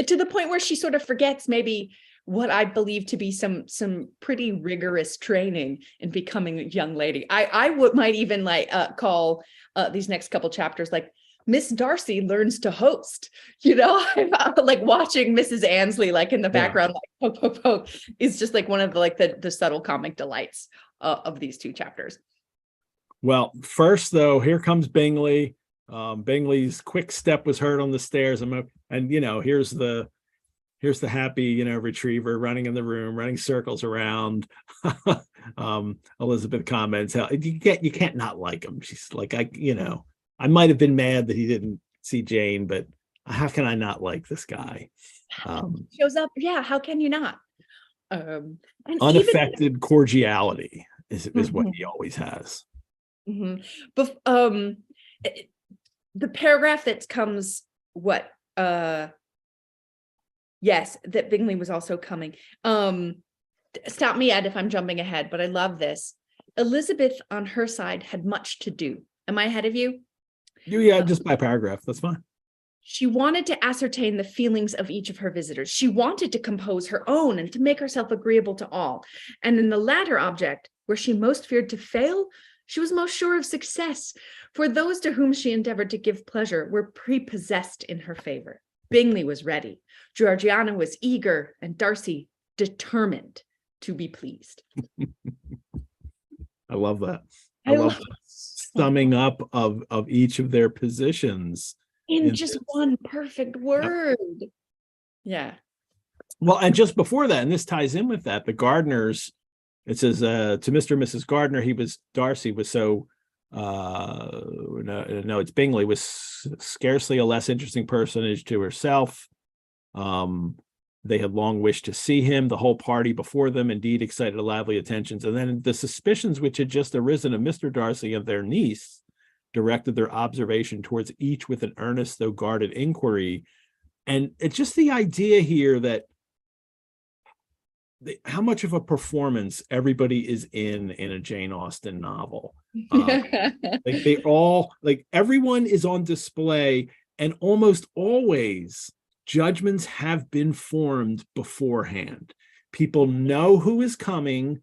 To the point where she sort of forgets maybe what I believe to be some pretty rigorous training in becoming a young lady. I might even call these next couple chapters like Miss Darcy learns to host. I'm like watching Mrs. Annesley like in the background, like poke, poke, poke, is just like one of the subtle comic delights of these two chapters. Well, first though, here comes Bingley. Bingley's quick step was heard on the stairs, and here's the happy retriever running in the room, running circles around. Elizabeth comments, "How you can't not like him." She's like, I might have been mad that he didn't see Jane, but how can I not like this guy? Shows up, yeah. How can you not? And unaffected cordiality is what he always has. But the paragraph that comes, yes, that Bingley was also coming. Stop me, Ed, if I'm jumping ahead, but I love this. Elizabeth, on her side, had much to do. Am I ahead of you? Yeah, just by paragraph. That's fine. She wanted to ascertain the feelings of each of her visitors. She wanted to compose her own and to make herself agreeable to all. And in the latter object, where she most feared to fail, she was most sure of success, for those to whom she endeavored to give pleasure were prepossessed in her favor. Bingley was ready, Georgiana was eager, and Darcy determined to be pleased. I love that. I love that summing up of each of their positions in just one perfect word. Yeah. Well, and just before that, and this ties in with that, the Gardiners, it says to Mr. and Mrs. Gardiner, Darcy was so it's Bingley was scarcely a less interesting personage to herself. They had long wished to see him, the whole party before them, indeed excited lively attentions. And then the suspicions which had just arisen of Mr. Darcy and their niece directed their observation towards each with an earnest though guarded inquiry. And it's just the idea here that how much of a performance everybody is in a Jane Austen novel. Like they all, like everyone is on display, and almost always judgments have been formed beforehand. People know who is coming,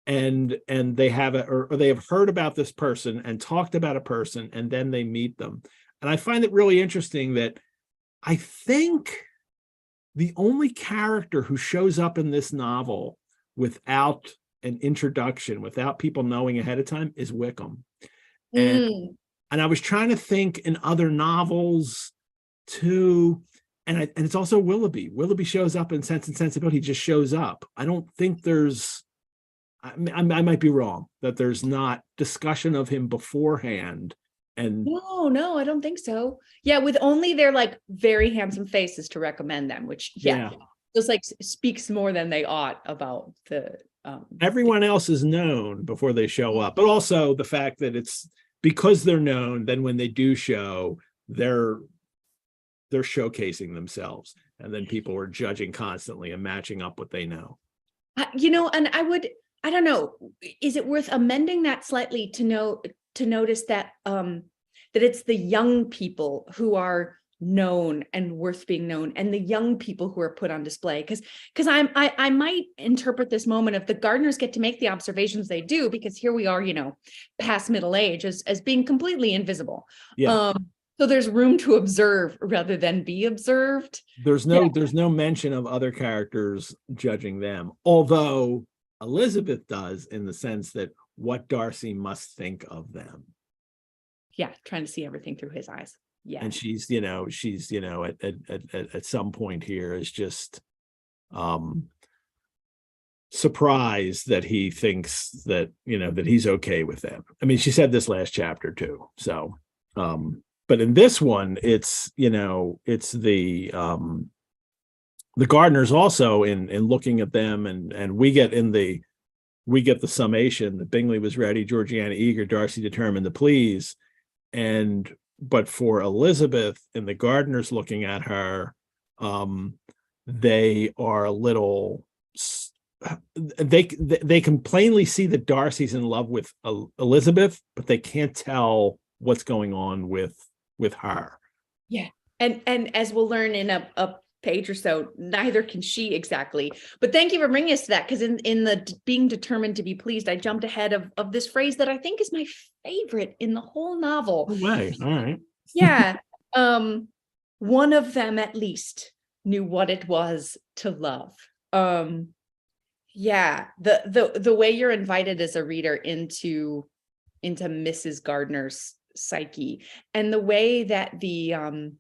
and they have or they have heard about this person and talked about a person, and then they meet them. And I find it really interesting that I think the only character who shows up in this novel without an introduction, without people knowing ahead of time, is Wickham. And I was trying to think in other novels too, and it's also Willoughby. Willoughby shows up in Sense and Sensibility. He just shows up. I don't think there's, I might be wrong, that there's not discussion of him beforehand. And no, I don't think so. Yeah, with only their like very handsome faces to recommend them, which just like speaks more than they ought about the everyone else is known before they show up, but also the fact that it's because they're known, then when they do show, they're showcasing themselves, and then people are judging constantly and matching up what they know. And I don't know, is it worth amending that slightly to notice that that it's the young people who are known and worth being known, and the young people who are put on display? Because I might interpret this moment of the Gardiners get to make the observations they do, because here we are, past middle age, as being completely invisible. So there's room to observe rather than be observed. There's no mention of other characters judging them, although Elizabeth does, in the sense that what Darcy must think of them. Yeah, trying to see everything through his eyes. Yeah. And she's at some point here is just surprised that he thinks that, that he's okay with them. I mean, she said this last chapter too. So, but in this one, it's the Gardiners also in looking at them, and we get the summation that Bingley was ready, Georgiana eager, Darcy determined to please. But for Elizabeth and the Gardiners looking at her, they are a little, they can plainly see that Darcy's in love with Elizabeth, but they can't tell what's going on with her. Yeah. And as we'll learn in a page or so, neither can she exactly. But thank you for bringing us to that, because in the being determined to be pleased, I jumped ahead of this phrase that I think is my favorite in the whole novel. No way. All right. Yeah. One of them at least knew what it was to love. Yeah. The way you're invited as a reader into Mrs. Gardiner's psyche, and the way that the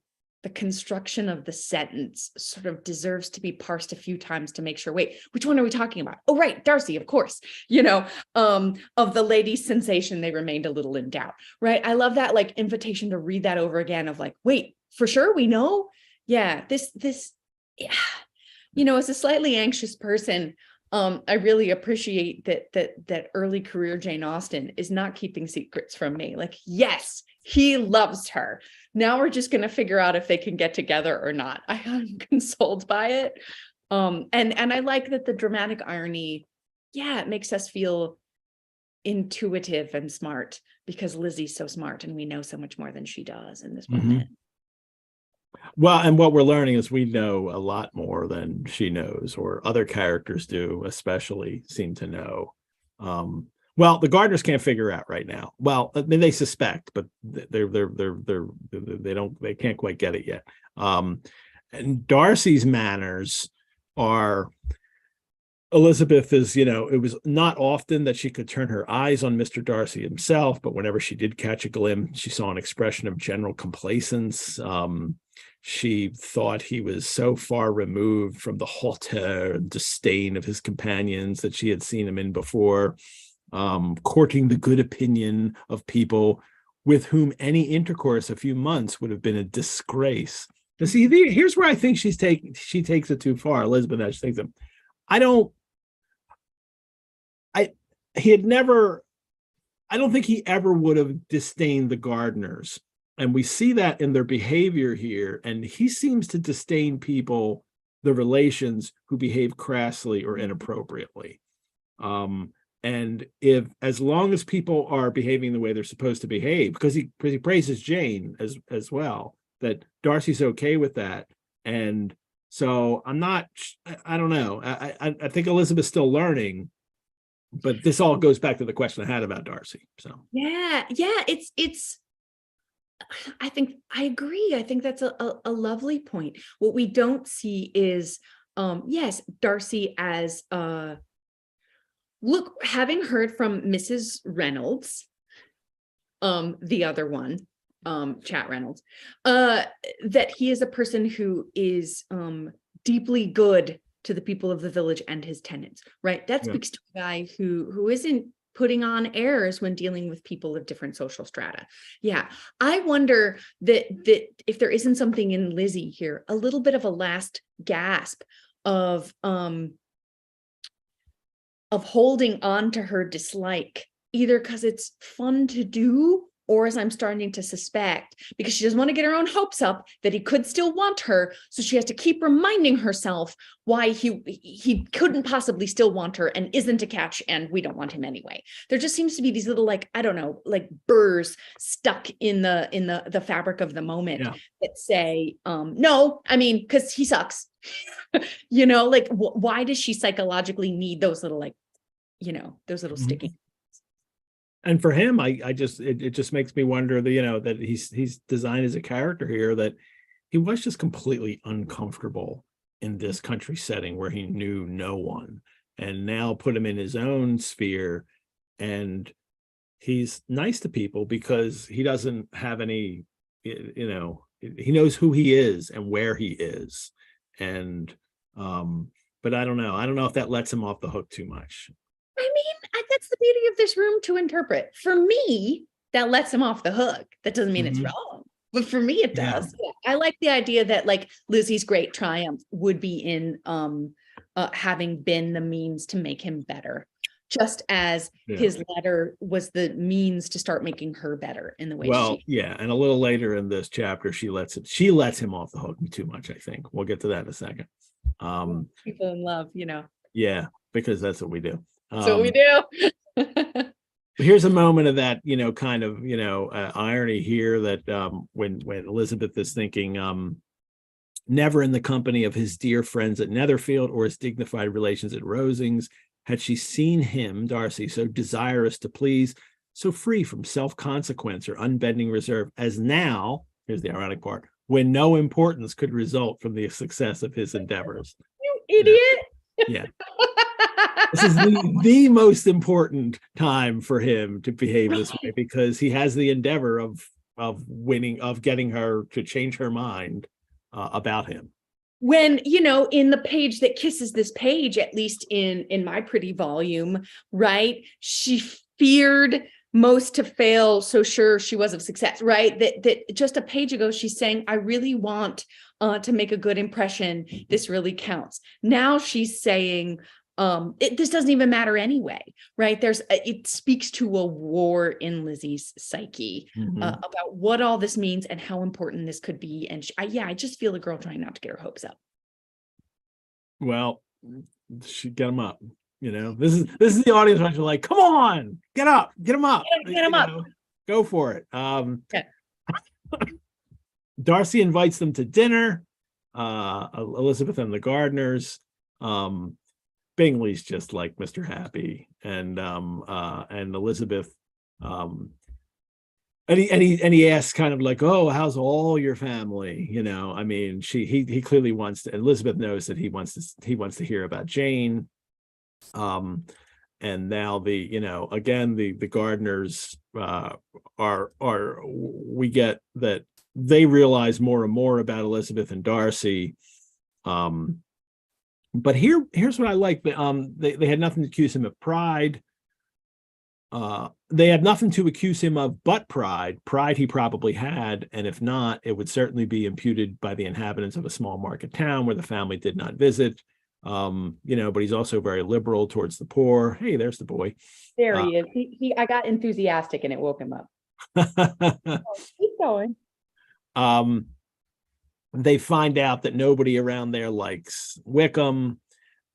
construction of the sentence sort of deserves to be parsed a few times to make sure, wait, which one are we talking about? Oh, right, Darcy, of course, of the lady's sensation, they remained a little in doubt, right? I love that like invitation to read that over again of like, wait, for sure, we know? Yeah, this, yeah. As a slightly anxious person, I really appreciate that early career Jane Austen is not keeping secrets from me. Like, yes, he loves her. Now we're just going to figure out if they can get together or not. I am consoled by it. And I like that the dramatic irony, it makes us feel intuitive and smart, because Lizzie's so smart and we know so much more than she does in this moment. Well, and what we're learning is we know a lot more than she knows, or other characters do, especially seem to know. Well, the Gardiners can't figure out right now. Well, I mean, they suspect, but they can't quite get it yet. And Darcy's manners are, Elizabeth is, it was not often that she could turn her eyes on Mr. Darcy himself, but whenever she did catch a glimpse, she saw an expression of general complacence. She thought he was so far removed from the hauteur and disdain of his companions that she had seen him in before, courting the good opinion of people with whom any intercourse a few months would have been a disgrace. Now, see, here's where I think she takes it too far. Elizabeth actually takes it. He had never, I don't think he ever would have disdained the Gardiners. And we see that in their behavior here. And he seems to disdain people, the relations who behave crassly or inappropriately. And as long as people are behaving the way they're supposed to behave, because he praises Jane as well, that Darcy's okay with that. And so I don't know. I think Elizabeth's still learning, but this all goes back to the question I had about Darcy. So yeah, it's I think I agree. I think that's a lovely point. What we don't see is yes, Darcy as look, having heard from Mrs. Reynolds, the other one, Chat Reynolds, that he is a person who is deeply good to the people of the village and his tenants, right? That speaks to a guy who isn't putting on airs when dealing with people of different social strata. Yeah, I wonder that if there isn't something in Lizzie here, a little bit of a last gasp of holding on to her dislike, either because it's fun to do, or as I'm starting to suspect, because she doesn't want to get her own hopes up that he could still want her. So she has to keep reminding herself why he couldn't possibly still want her and isn't a catch, and we don't want him anyway. There just seems to be these little, like, I don't know, like burrs stuck in the fabric of the moment that say, no, I memean, because he sucks. You know, like why does she psychologically need those little, like, you know, those little sticky. And for him, it just makes me wonder that, you know, that he's designed as a character here, that he was just completely uncomfortable in this country setting where he knew no one, and now put him in his own sphere, and he's nice to people because he doesn't have any, you know, he knows who he is and where he is. And but I don't know if that lets him off the hook too much. I mean, that's the beauty of this room to interpret. For me, that lets him off the hook. That doesn't mean it's wrong, but for me, it does. Yeah. I like the idea that, like, Lizzie's great triumph would be in having been the means to make him better, just as his letter was the means to start making her better in the way and a little later in this chapter, she lets him off the hook too much, I think. We'll get to that in a second. People in love, you know. Yeah, because that's what we do. So we do. Here's a moment of that, you know, kind of, you know, irony here, that when Elizabeth is thinking, never in the company of his dear friends at Netherfield or his dignified relations at Rosings had she seen him, Darcy, so desirous to please, so free from self-consequence or unbending reserve, as now, here's the ironic part, when no importance could result from the success of his endeavors. You idiot. Yeah. This is the most important time for him to behave this way, because he has the endeavor of getting her to change her mind about him. When, you know, in the page that kisses this page, at least in my pretty volume, right, she feared most to fail, so sure she was of success, right? That just a page ago, she's saying, I really want to make a good impression. This really counts. Now she's saying, this doesn't even matter anyway, right? It speaks to a war in Lizzie's psyche about what all this means and how important this could be. And I just feel the girl trying not to get her hopes up. Well, she get them up. You know, this is the audience watching, like, come on, get up, get them up, get them up, go for it. Darcy invites them to dinner. Elizabeth and the Gardiners. Bingley's just like Mr. Happy, and Elizabeth, and he asks kind of like, oh, how's all your family? You know, I mean, he clearly wants to. Elizabeth knows that he wants to hear about Jane, and now the Gardiners we get that they realize more and more about Elizabeth and Darcy. But here's what I like. They had nothing to accuse him of pride. they had nothing to accuse him of but pride. Pride he probably had, and if not, it would certainly be imputed by the inhabitants of a small market town where the family did not visit. But he's also very liberal towards the poor. Hey, there's the boy. There he is. I got enthusiastic and it woke him up. Keep going. They find out that nobody around there likes Wickham,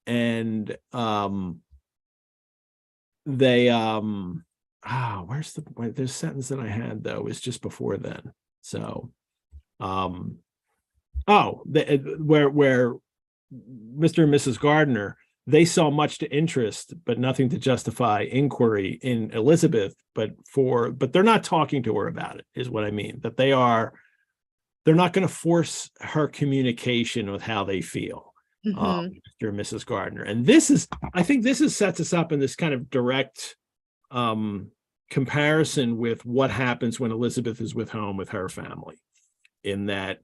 and they where's the sentence that I had though is just before then. So where Mr. and Mrs. Gardiner, they saw much to interest but nothing to justify inquiry in Elizabeth, but they're not talking to her about it, is what I mean. That they're not going to force her communication with how they feel. Mr. and Mrs. Gardiner. And I think this sets us up in this kind of direct comparison with what happens when Elizabeth is with her family, in that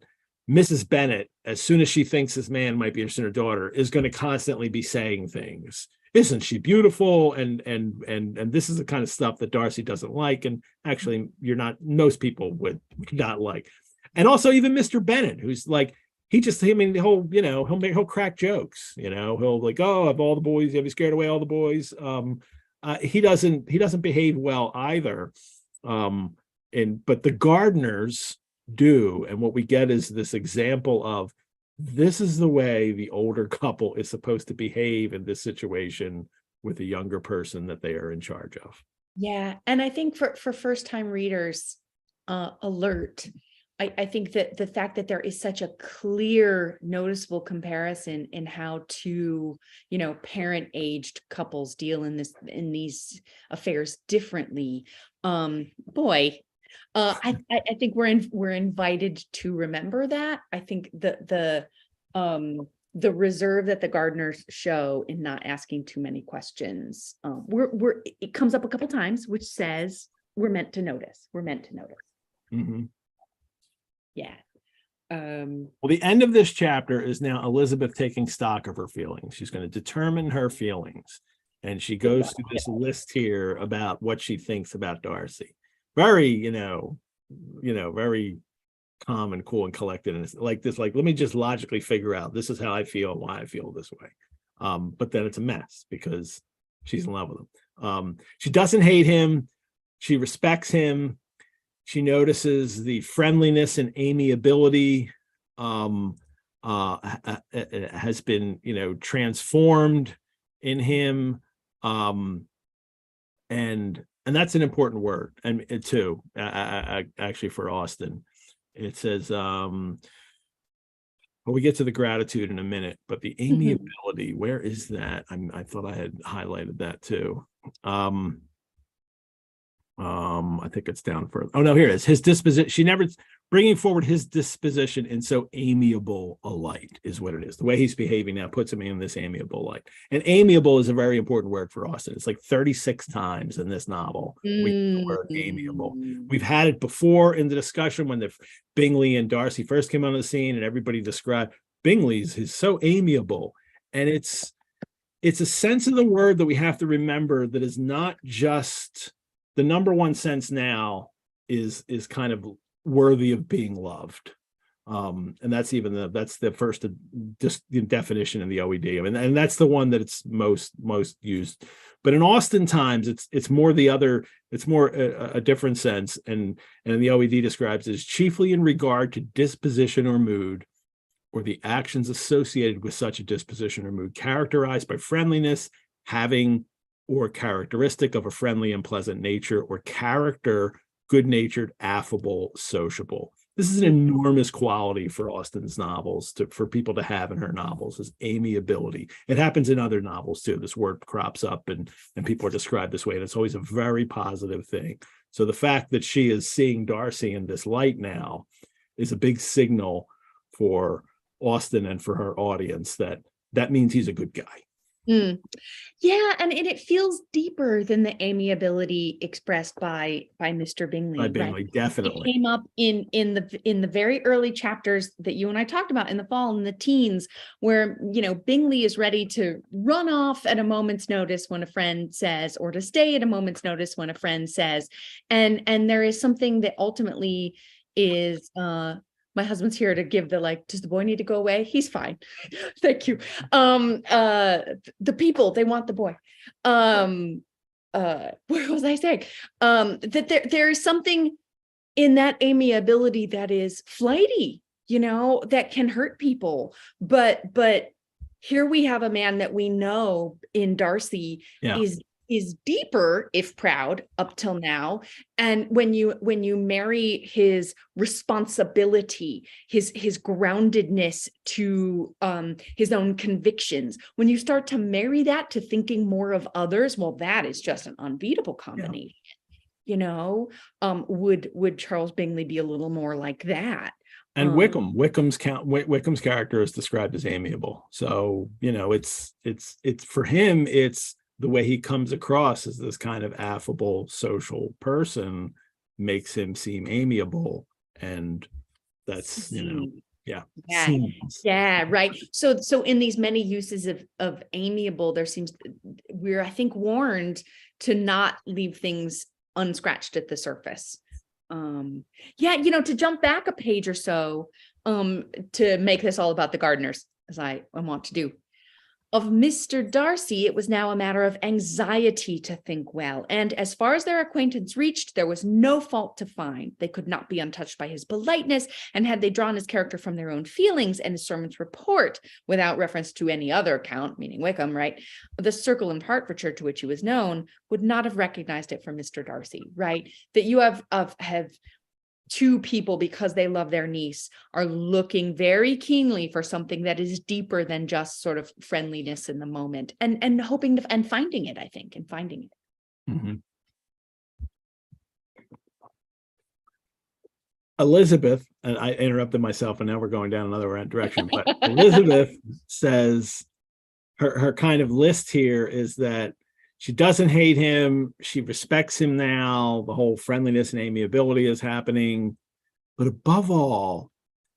Mrs. Bennet, as soon as she thinks this man might be interested in her daughter, is going to constantly be saying things. Isn't she beautiful? And this is the kind of stuff that Darcy doesn't like. And actually, most people would not like. And also even Mr. Bennet, who's like, he'll crack jokes, he'll like, oh, of all the boys, have you scared away all the boys? He doesn't behave well either. But the Gardiners do, and what we get is this example of this is the way the older couple is supposed to behave in this situation with a younger person that they are in charge of. Yeah, and I think for first-time readers, alert. I think that the fact that there is such a clear, noticeable comparison in how two, parent-aged couples deal in these affairs differently. I think we're invited to remember that. I think the reserve that the Gardiners show in not asking too many questions, it comes up a couple times, which says we're meant to notice. We're meant to notice. Mm-hmm. Yeah. Well, the end of this chapter is now Elizabeth taking stock of her feelings. She's going to determine her feelings, and she goes through this list here about what she thinks about Darcy. Very, very calm and cool and collected, and it's like this. Like, let me just logically figure out this is how I feel and why I feel this way. But then it's a mess because she's in love with him. She doesn't hate him. She respects him. She notices the friendliness and amiability has been, transformed in him, and that's an important word, and it too, actually for Austen. It says, well, we get to the gratitude in a minute, but the amiability, where is that? I thought I had highlighted that too. I think it's down further. Oh no, here it is. His disposition. She never bringing forward his disposition in so amiable a light is what it is. The way he's behaving now puts him in this amiable light. And amiable is a very important word for Austen. It's like 36 times in this novel. We use the word amiable. We've had it before in the discussion when the Bingley and Darcy first came on the scene, and everybody described Bingley's is so amiable, and it's a sense of the word that we have to remember that is not just. The number one sense now is kind of worthy of being loved, and that's the first definition in the OED. I mean, and that's the one that it's most used. But in Austen times, it's more the other. It's more a different sense, and the OED describes it as chiefly in regard to disposition or mood, or the actions associated with such a disposition or mood, characterized by friendliness, having or characteristic of a friendly and pleasant nature, or character, good-natured, affable, sociable. This is an enormous quality for Austen's novels, for people to have in her novels, is amiability. It happens in other novels too. This word crops up and people are described this way, and it's always a very positive thing. So the fact that she is seeing Darcy in this light now is a big signal for Austen and for her audience that means he's a good guy. Mm. Yeah, and it feels deeper than the amiability expressed by Mr. Bingley, By right? Bingley, It definitely. came up in the very early chapters that you and I talked about in the fall, in the teens, where Bingley is ready to run off at a moment's notice when a friend says, or to stay at a moment's notice when a friend says, and there is something that ultimately is my husband's here to give the does the boy need to go away? He's fine. Thank you. The people, they want the boy. What was I saying? That there is something in that amiability that is flighty, that can hurt people. But here we have a man that we know in Darcy is deeper, if proud, up till now. And when you marry his responsibility, his groundedness to his own convictions, when you start to marry that to thinking more of others, well, that is just an unbeatable combination. Would Charles Bingley be a little more like that? And Wickham's character is described as amiable. So, it's for him, it's the way he comes across as this kind of affable social person makes him seem amiable. And that's, Yeah. Scenes. Yeah, right. So in these many uses of amiable, we're, I think, warned to not leave things unscratched at the surface. To jump back a page or so, to make this all about the Gardiners, as I want to do. Of Mr. Darcy, it was now a matter of anxiety to think well, and as far as their acquaintance reached, there was no fault to find. They could not be untouched by his politeness, and had they drawn his character from their own feelings and his servant's report, without reference to any other account, meaning Wickham, right, the circle in Hertfordshire to which he was known would not have recognized it from Mr. Darcy, right? That you have two people, because they love their niece, are looking very keenly for something that is deeper than just sort of friendliness in the moment, and hoping to, and finding it, I think, and finding it. Mm-hmm. Elizabeth, and I interrupted myself, and now we're going down another direction, but Elizabeth says her kind of list here is that she doesn't hate him. She respects him now. The whole friendliness and amiability is happening. But above all,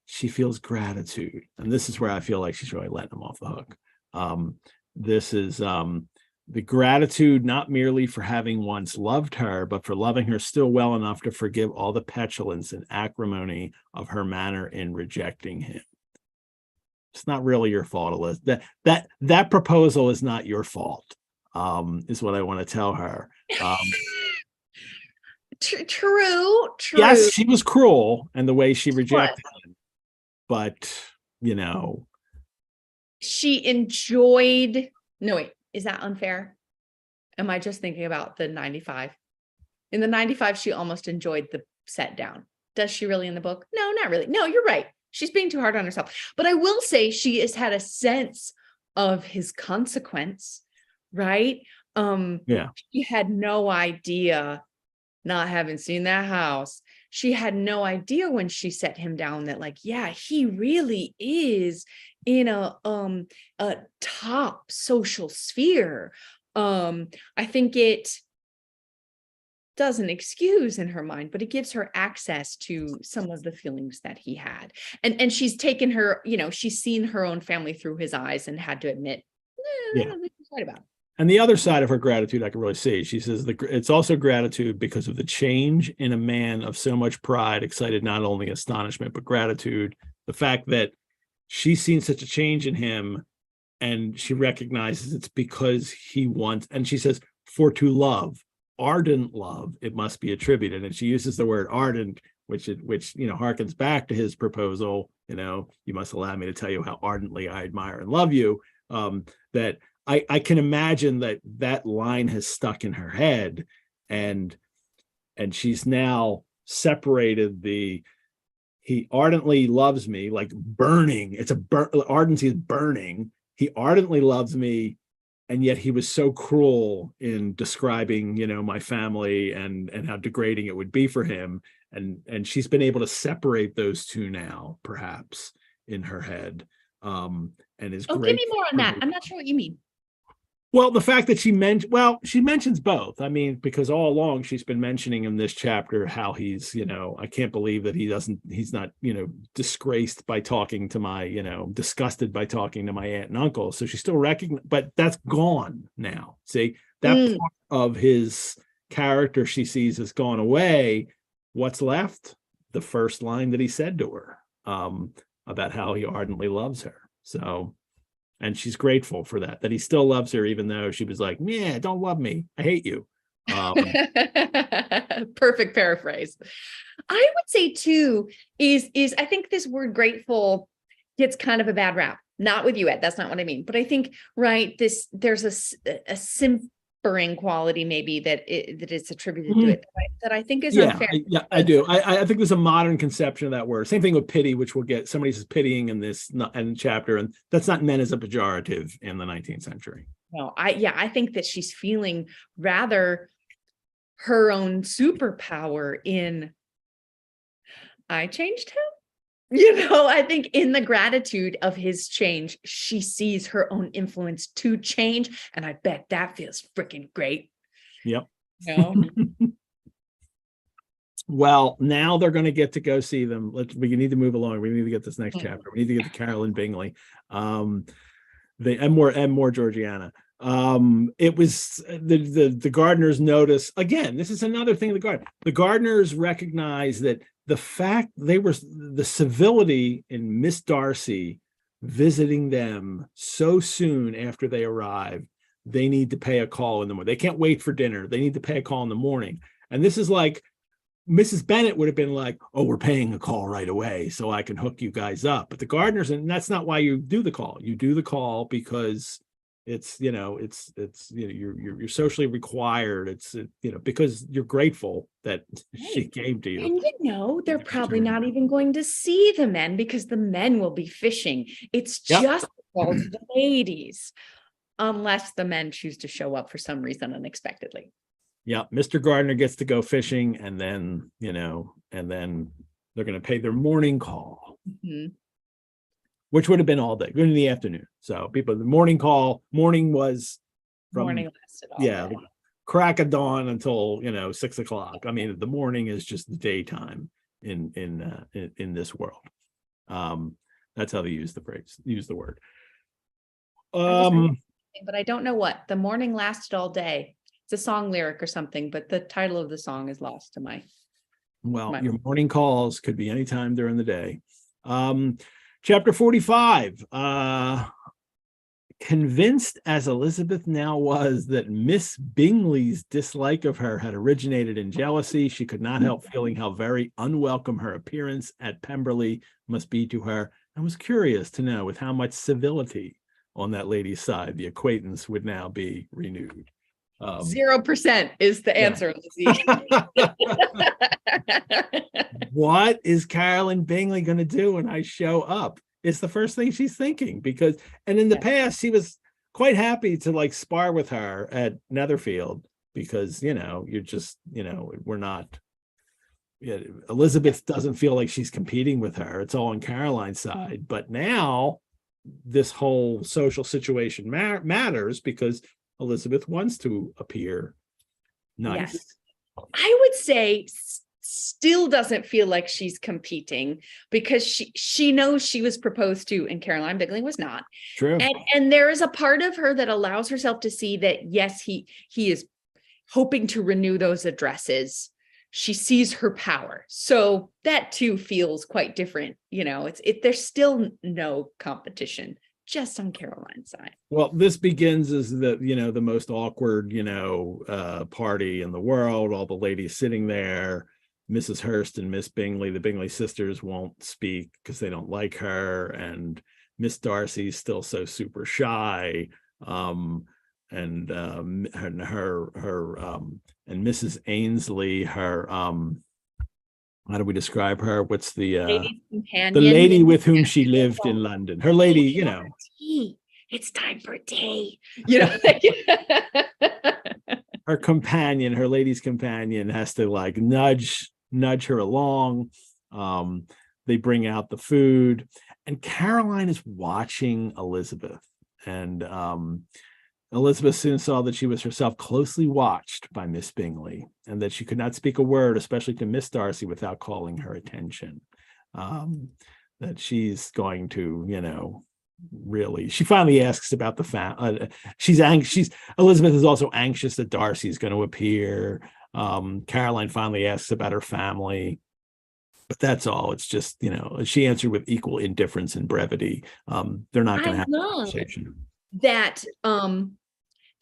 she feels gratitude. And this is where I feel like she's really letting him off the hook. This is the gratitude, not merely for having once loved her, but for loving her still well enough to forgive all the petulance and acrimony of her manner in rejecting him. It's not really your fault, Elizabeth. That proposal is not your fault. Is what I want to tell her. True. Yes, she was cruel and the way she rejected him, but she enjoyed. No, wait, is that unfair? Am I just thinking about the 95? In the 95, she almost enjoyed the set down. Does she really in the book? No, not really. No, you're right. She's being too hard on herself. But I will say she has had a sense of his consequence. Right? She had no idea, not having seen that house. She had no idea when she set him down that, he really is in a top social sphere. I think it doesn't excuse in her mind, but it gives her access to some of the feelings that he had. And she's taken her, she's seen her own family through his eyes and had to admit, I don't think she's right about it. And the other side of her gratitude, I can really see. She says it's also gratitude because of the change in a man of so much pride, excited not only astonishment, but gratitude. The fact that she's seen such a change in him, and she recognizes it's because he wants, and she says, for to love, ardent love, it must be attributed. And she uses the word ardent, which harkens back to his proposal. You must allow me to tell you how ardently I admire and love you. That I can imagine that line has stuck in her head, and she's now separated he ardently loves me, like burning. Ardency is burning. He ardently loves me, and yet he was so cruel in describing, my family and how degrading it would be for him. And she's been able to separate those two now, perhaps in her head. And is give me more on that. I'm not sure what you mean. Well, the fact that she mentions both. I mean, because all along she's been mentioning in this chapter how he's, I can't believe that he's not, disgraced by talking to my, disgusted by talking to my aunt and uncle. So she's still but that's gone now. See, that part of his character she sees has gone away. What's left? The first line that he said to her, about how he ardently loves her. So, and she's grateful for that he still loves her, even though she was like, yeah, don't love me, I hate you. Perfect paraphrase. I would say too, is I think this word grateful gets kind of a bad rap. Not with you, Ed, that's not what I mean. But I think, right, there's a simpering quality maybe that is attributed to it that I think is unfair. I do. I think there's a modern conception of that word. Same thing with pity, which we'll get. Somebody says pitying in this chapter, and that's not meant as a pejorative in the 19th century. No, I think that she's feeling rather her own superpower in, I changed him. I think in the gratitude of his change, she sees her own influence to change. And I bet that feels freaking great. Yep. Well, now they're going to get to go see them. We need to move along. We need to get this next chapter. We need to get to Carol and Bingley. And more Georgiana. It was the Gardiners notice again. This is another thing. The Gardiners recognize that the fact the civility in Miss Darcy visiting them so soon after they arrive, they need to pay a call in the morning. They can't wait for dinner. They need to pay a call in the morning. And this is like Mrs. Bennet would have been like, oh, we're paying a call right away so I can hook you guys up. But the Gardiners, and that's not why you do the call. You do the call because it's you're socially required. It's because you're grateful that she came to you. And they're probably not even going to see the men because the men will be fishing. It's just called to the ladies, unless the men choose to show up for some reason unexpectedly. Yeah, Mr. Gardiner gets to go fishing, and then they're going to pay their morning call. Which would have been all day, good in the afternoon. So the morning was from morning lasted all day. Crack of dawn until 6 o'clock. I mean, the morning is just the daytime in this world. That's how they use the word. But I don't know what the morning lasted all day. It's a song lyric or something, but the title of the song is lost to my. Your morning calls could be any time during the day. Chapter 45, convinced as Elizabeth now was that Miss Bingley's dislike of her had originated in jealousy, she could not help feeling how very unwelcome her appearance at Pemberley must be to her, and was curious to know with how much civility on that lady's side the acquaintance would now be renewed. 0% is the answer, Lizzie. What is Carolyn Bingley going to do when I show up? It's the first thing she's thinking, and in the past she was quite happy to spar with her at Netherfield because you're just we're not. Elizabeth doesn't feel like she's competing with her. It's all on Caroline's side, but now this whole social situation matters because Elizabeth wants to appear nice. Yes. I would say still doesn't feel like she's competing because she knows she was proposed to and Caroline Bingley was not. True. And there is a part of her that allows herself to see that, yes, he is hoping to renew those addresses. She sees her power. So that too feels quite different. There's still no competition. Just on Caroline's side. Well, this begins as the most awkward party in the world. All the ladies sitting there, Mrs. Hurst and Miss Bingley. The Bingley sisters won't speak because they don't like her, and Miss Darcy's still so super shy. And Mrs. Ainsley, her how do we describe her? What's the lady with whom she lived in London? Her lady, It's time for tea. Her companion, her lady's companion, has to nudge her along. They bring out the food, and Caroline is watching Elizabeth, and Elizabeth soon saw that she was herself closely watched by Miss Bingley, and that she could not speak a word, especially to Miss Darcy, without calling her attention. That she's going to, really, she finally asks about the family. Elizabeth is also anxious that Darcy is going to appear. Caroline finally asks about her family, but that's all. It's just, she answered with equal indifference and brevity. They're not going to have a conversation. That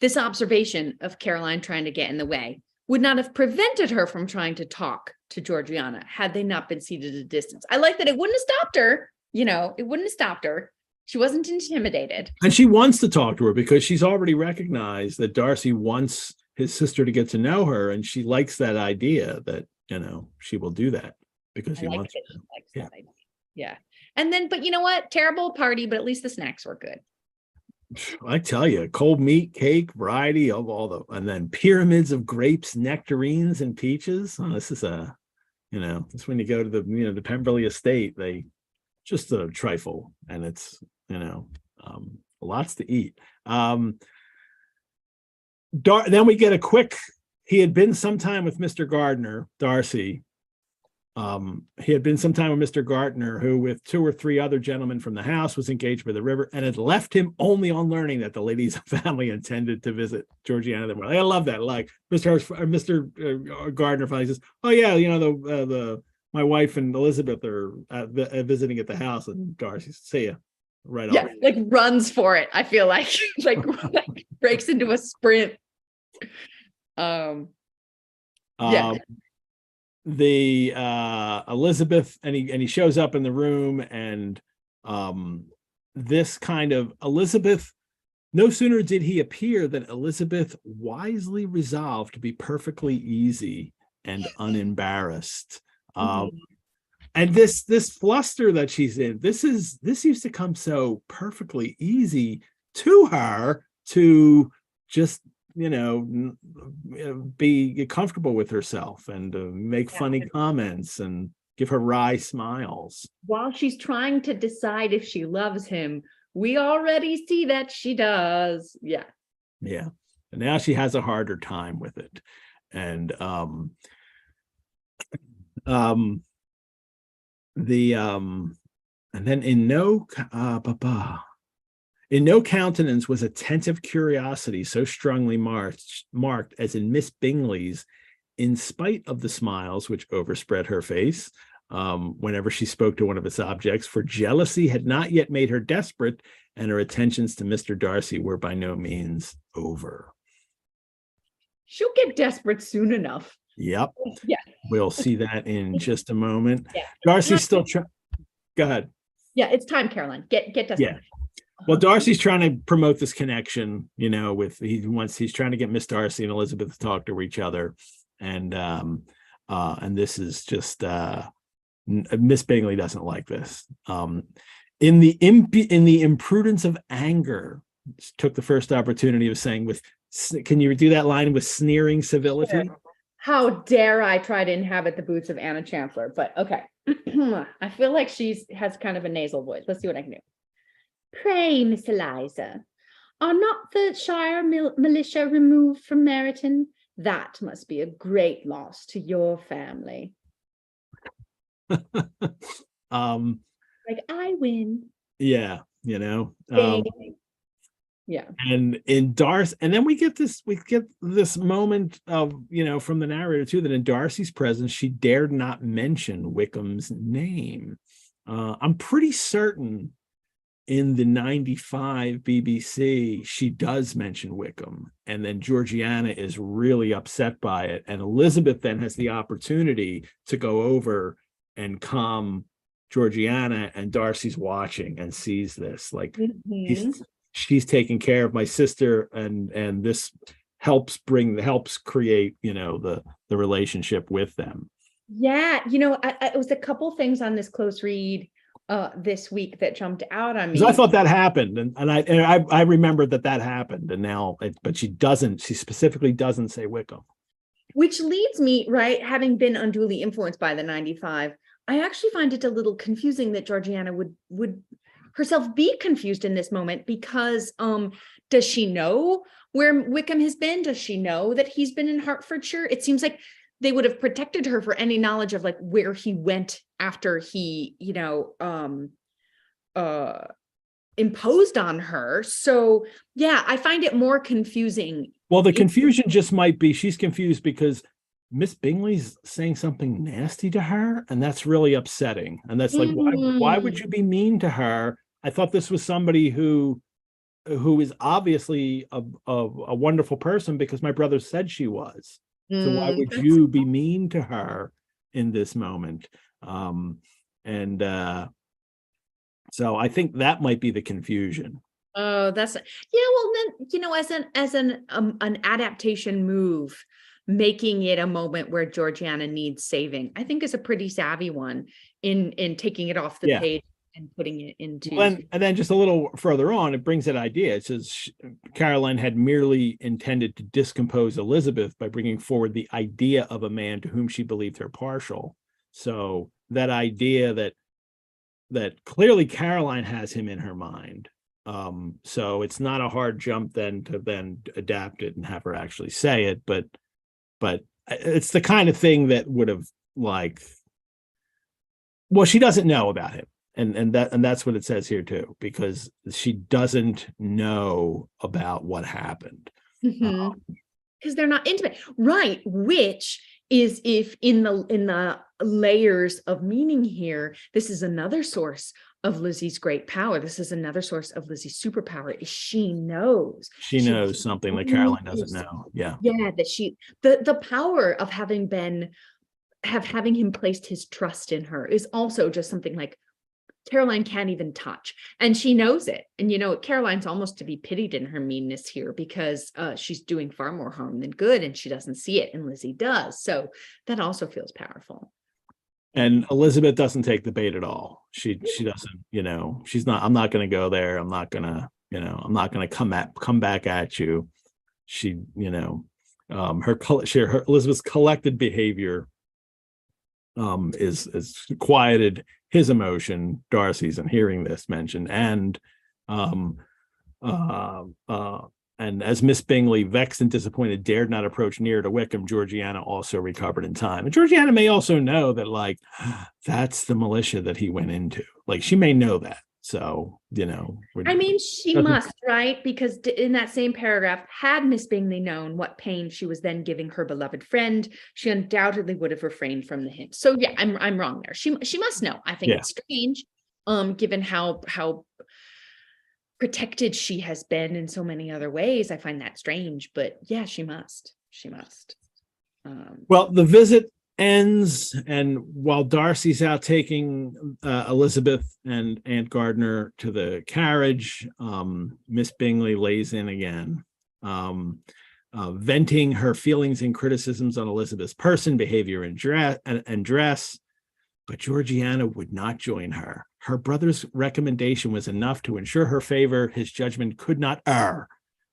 this observation of Caroline trying to get in the way would not have prevented her from trying to talk to Georgiana had they not been seated at a distance. I like that it wouldn't have stopped her. It wouldn't have stopped her. She wasn't intimidated. And she wants to talk to her because she's already recognized that Darcy wants his sister to get to know her. And she likes that idea that, she will do that because he wants to. That idea. Yeah. And then, but you know what? Terrible party, but at least the snacks were good. I tell you, cold meat, cake, variety of and then pyramids of grapes, nectarines, and peaches. Oh, this is this when you go to the Pemberley estate, they just a trifle, and it's lots to eat. Then we get a quick. He had been sometime with Mr. Gardiner, Darcy. He had been some time with Mr. Gardiner, who with 2 or 3 other gentlemen from the house was engaged by the river, and had left him only on learning that the ladies of family intended to visit Georgiana. I love that. Like Mr. Gardiner finally says, "Oh yeah, my wife and Elizabeth are visiting at the house," and Darcy says, "See ya." Right on. Yeah, like runs for it. I feel like like breaks into a sprint. Yeah. The Elizabeth and he shows up in the room, and this kind of Elizabeth, no sooner did he appear than Elizabeth wisely resolved to be perfectly easy and unembarrassed. And this fluster that she's in, this used to come so perfectly easy to her to just be comfortable with herself and make funny comments and give her wry smiles while she's trying to decide if she loves him. We already see that she does. Yeah. And now she has a harder time with it. And and then in no countenance was attentive curiosity so strongly marked as in Miss Bingley's, in spite of the smiles which overspread her face whenever she spoke to one of its objects, for jealousy had not yet made her desperate, and her attentions to Mr. Darcy were by no means over. She'll get desperate soon enough. Yep. Yeah. We'll see that in just a moment. Yeah. Darcy's still trying. Go ahead. Yeah, it's time, Caroline. Get desperate. Yeah. Well, Darcy's trying to promote this connection, he's trying to get Miss Darcy and Elizabeth to talk to each other. And this is just Miss Bingley doesn't like this. In the imprudence of anger, took the first opportunity of saying can you do that line with sneering civility? Sure. How dare I try to inhabit the boots of Anna Chancellor? But okay. I feel like she has kind of a nasal voice. Let's see what I can do. Pray, Miss Eliza, are not the Shire militia removed from Meryton? That must be a great loss to your family. Like I win. Yeah, yeah. And in Darcy, and then we get this moment of, from the narrator too, that in Darcy's presence, she dared not mention Wickham's name. I'm pretty certain in the 95 BBC, she does mention Wickham, and then Georgiana is really upset by it. And Elizabeth then has the opportunity to go over and calm Georgiana, and Darcy's watching and sees this. Like, she's taking care of my sister, and this helps create, the relationship with them. Yeah. It was a couple things on this close read this week that jumped out on me. I thought that happened, and I remembered that happened, and now, but she specifically doesn't say Wickham. Which leads me, right, having been unduly influenced by the 95, I actually find it a little confusing that Georgiana would herself be confused in this moment because does she know where Wickham has been? Does she know that he's been in Hertfordshire? It seems like they would have protected her for any knowledge of like where he went after he, imposed on her. So yeah, I find it more confusing. Well, the confusion just might be she's confused because Miss Bingley's saying something nasty to her, and that's really upsetting. And that's like, why would you be mean to her? I thought this was somebody who is obviously a wonderful person because my brother said she was. So why would you be mean to her in this moment? So I think that might be the confusion. Oh, that's well then, as an adaptation move, making it a moment where Georgiana needs saving, I think is a pretty savvy one in taking it off the page and putting it into. And then just a little further on, it brings that idea. It says Caroline had merely intended to discompose Elizabeth by bringing forward the idea of a man to whom she believed her partial. So that idea that clearly Caroline has him in her mind. So it's not a hard jump then to adapt it and have her actually say it, but it's the kind of thing that would have she doesn't know about him. And that's what it says here too, because she doesn't know about what happened. Because they're not intimate, right? Which is, if in the layers of meaning here, this is another source of Lizzie's great power. This is another source of Lizzie's superpower. Is she knows something that Caroline doesn't know. Yeah, that the power of having him placed his trust in her is also just something like Caroline can't even touch, and she knows it. And Caroline's almost to be pitied in her meanness here, because she's doing far more harm than good, and she doesn't see it, and Lizzie does. So that also feels powerful. And Elizabeth doesn't take the bait at all. She doesn't, she's not. I'm not going to go there. I'm not going to, I'm not going to come back at you. She, her Elizabeth's collected behavior is quieted his emotion, Darcy's, and hearing this mentioned, and as Miss Bingley, vexed and disappointed, dared not approach near to Wickham, Georgiana also recovered in time. And Georgiana may also know that that's the militia that he went into. She may know that. So, I mean, she must, right? Because in that same paragraph, had Miss Bingley known what pain she was then giving her beloved friend, she undoubtedly would have refrained from the hint. So yeah, I'm wrong there. She must know. I think it's strange, given how protected she has been in so many other ways. I find that strange, but yeah, she must. Well, the visit ends, and while Darcy's out taking Elizabeth and Aunt Gardiner to the carriage, Miss Bingley lays in again, venting her feelings and criticisms on Elizabeth's person, behavior, and dress. But Georgiana would not join her. Her brother's recommendation was enough to ensure her favor. His judgment could not err,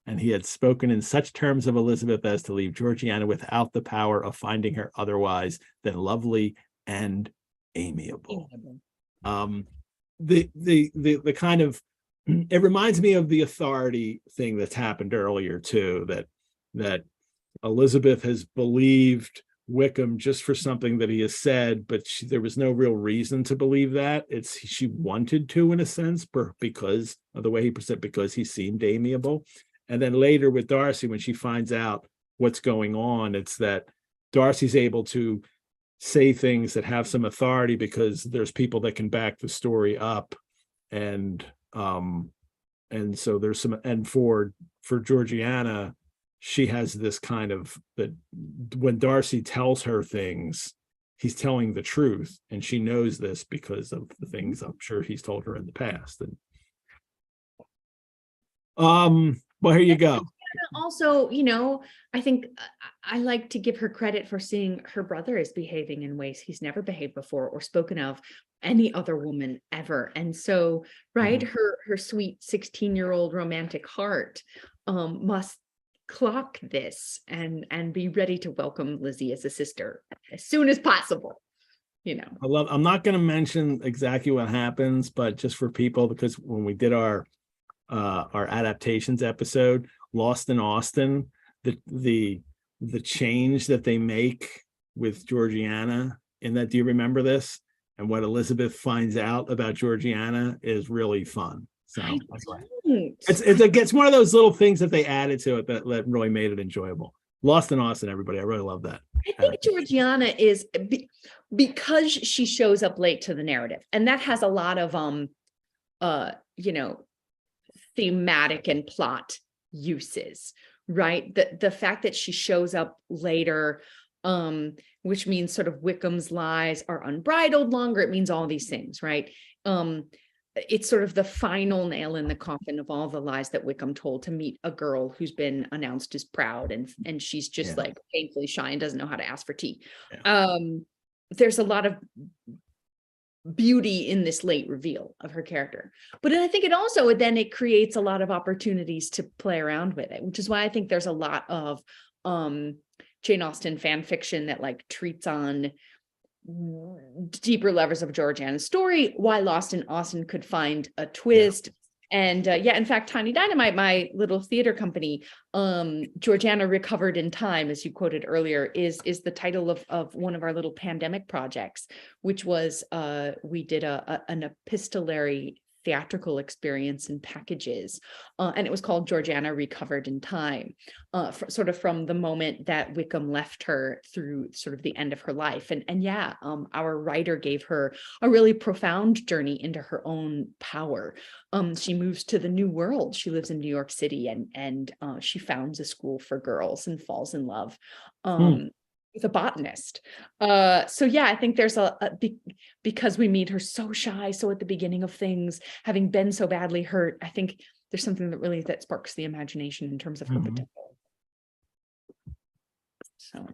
and he had spoken in such terms of Elizabeth as to leave Georgiana without the power of finding her otherwise than lovely and amiable. The kind of, it reminds me of the authority thing that's happened earlier too, that Elizabeth has believed Wickham just for something that he has said, but there was no real reason to believe that. She wanted to, in a sense, because of the way he presented, because he seemed amiable. And then later with Darcy, when she finds out what's going on, it's that Darcy's able to say things that have some authority because there's people that can back the story up. And so there's some, and for Georgiana, she has this kind of, that when Darcy tells her things, he's telling the truth, and she knows this because of the things I'm sure he's told her in the past. And well, here you go. Also, I think I like to give her credit for seeing her brother is behaving in ways he's never behaved before or spoken of any other woman ever. And so, right, her sweet 16-year-old romantic heart must clock this and be ready to welcome Lizzie as a sister as soon as possible. I'm not going to mention exactly what happens, but just for people, because when we did our adaptations episode, Lost in Austen, the change that they make with Georgiana in that, do you remember this? And what Elizabeth finds out about Georgiana is really fun. So I anyway, it's one of those little things that they added to it that really made it enjoyable. Lost in Austen, everybody. I really love that. I think Georgiana is because she shows up late to the narrative, and that has a lot of thematic and plot uses, right? The fact that she shows up later, which means sort of Wickham's lies are unbridled longer. It means all these things, right? It's sort of the final nail in the coffin of all the lies that Wickham told to meet a girl who's been announced as proud, and she's just like painfully shy and doesn't know how to ask for tea. There's a lot of beauty in this late reveal of her character, but I think it creates a lot of opportunities to play around with it, which is why I think there's a lot of Jane Austen fan fiction that like treats on deeper levels of Georgiana's story, why Lost in Austen could find a twist. And in fact, Tiny Dynamite, my little theater company, Georgiana Recovered in Time, as you quoted earlier, is the title of one of our little pandemic projects, which was we did an epistolary theatrical experience in packages, and it was called Georgiana Recovered in Time, sort of from the moment that Wickham left her through sort of the end of her life. Our writer gave her a really profound journey into her own power. She moves to the new world. She lives in New York City, and she founds a school for girls and falls in love with a botanist. I think there's because we meet her so shy, so at the beginning of things, having been so badly hurt, I think there's something that sparks the imagination in terms of her potential. So,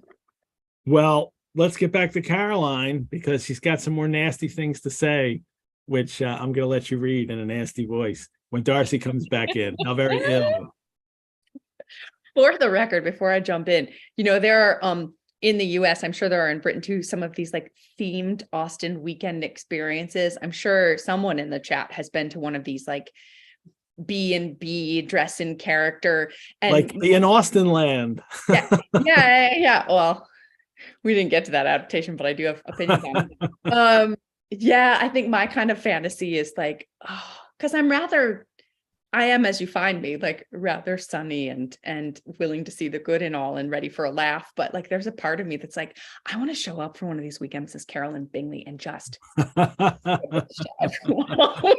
well, let's get back to Caroline, because she's got some more nasty things to say, which I'm going to let you read in a nasty voice when Darcy comes back in. How very ill. For the record, before I jump in, there are in the US, I'm sure there are in Britain too, some of these like themed Austen weekend experiences. I'm sure someone in the chat has been to one of these like B&B dress in character, and like in Austen land. yeah. Well, we didn't get to that adaptation, but I do have opinions on it. I think my kind of fantasy is like, because I am, as you find me, like rather sunny and willing to see the good in all and ready for a laugh. But like, there's a part of me that's like, I want to show up for one of these weekends as Carolyn Bingley and just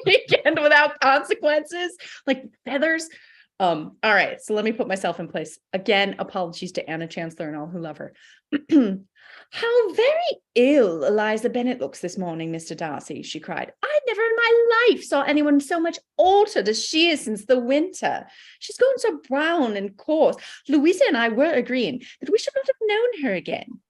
weekend without consequences, like feathers. All right, so let me put myself in place. Again, apologies to Anna Chancellor and all who love her. How very ill Eliza Bennet looks this morning, Mr. Darcy, she cried. I never in my life saw anyone so much altered as she is since the winter. She's grown so brown and coarse. Louisa and I were agreeing that we should not have known her again.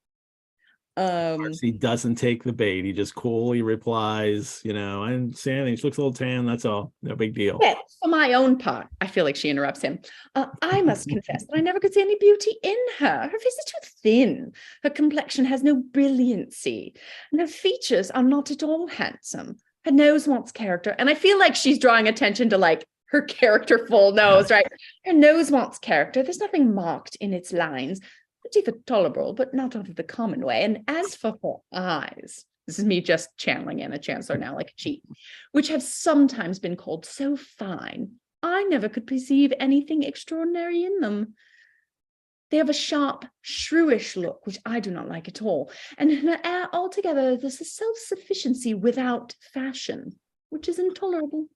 He doesn't take the bait. He just coolly replies, I didn't say anything. She looks a little tan. That's all. No big deal. Well, for my own part, I feel like she interrupts him. I must confess that I never could see any beauty in her. Her face is too thin. Her complexion has no brilliancy. And her features are not at all handsome. Her nose wants character. And I feel like she's drawing attention to like her character full nose, right? Her nose wants character. There's nothing marked in its lines. Teeth are tolerable, but not out of the common way. And as for her eyes, this is me just channeling Anna Chancellor now like a cheat, which have sometimes been called so fine, I never could perceive anything extraordinary in them. They have a sharp, shrewish look, which I do not like at all. And in her air altogether, there's a self-sufficiency without fashion, which is intolerable.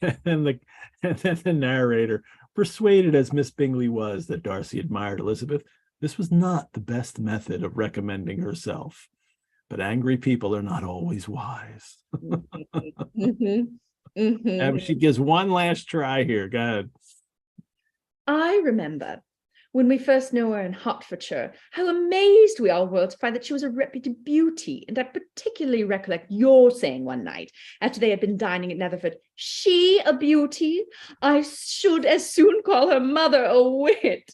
And then the narrator, persuaded as Miss Bingley was that Darcy admired Elizabeth, this was not the best method of recommending herself. But angry people are not always wise. And she gives one last try here. Go ahead. I remember when we first knew her in Hertfordshire, how amazed we all were to find that she was a reputed beauty. And I particularly recollect your saying one night, after they had been dining at Netherford, she a beauty? I should as soon call her mother a wit.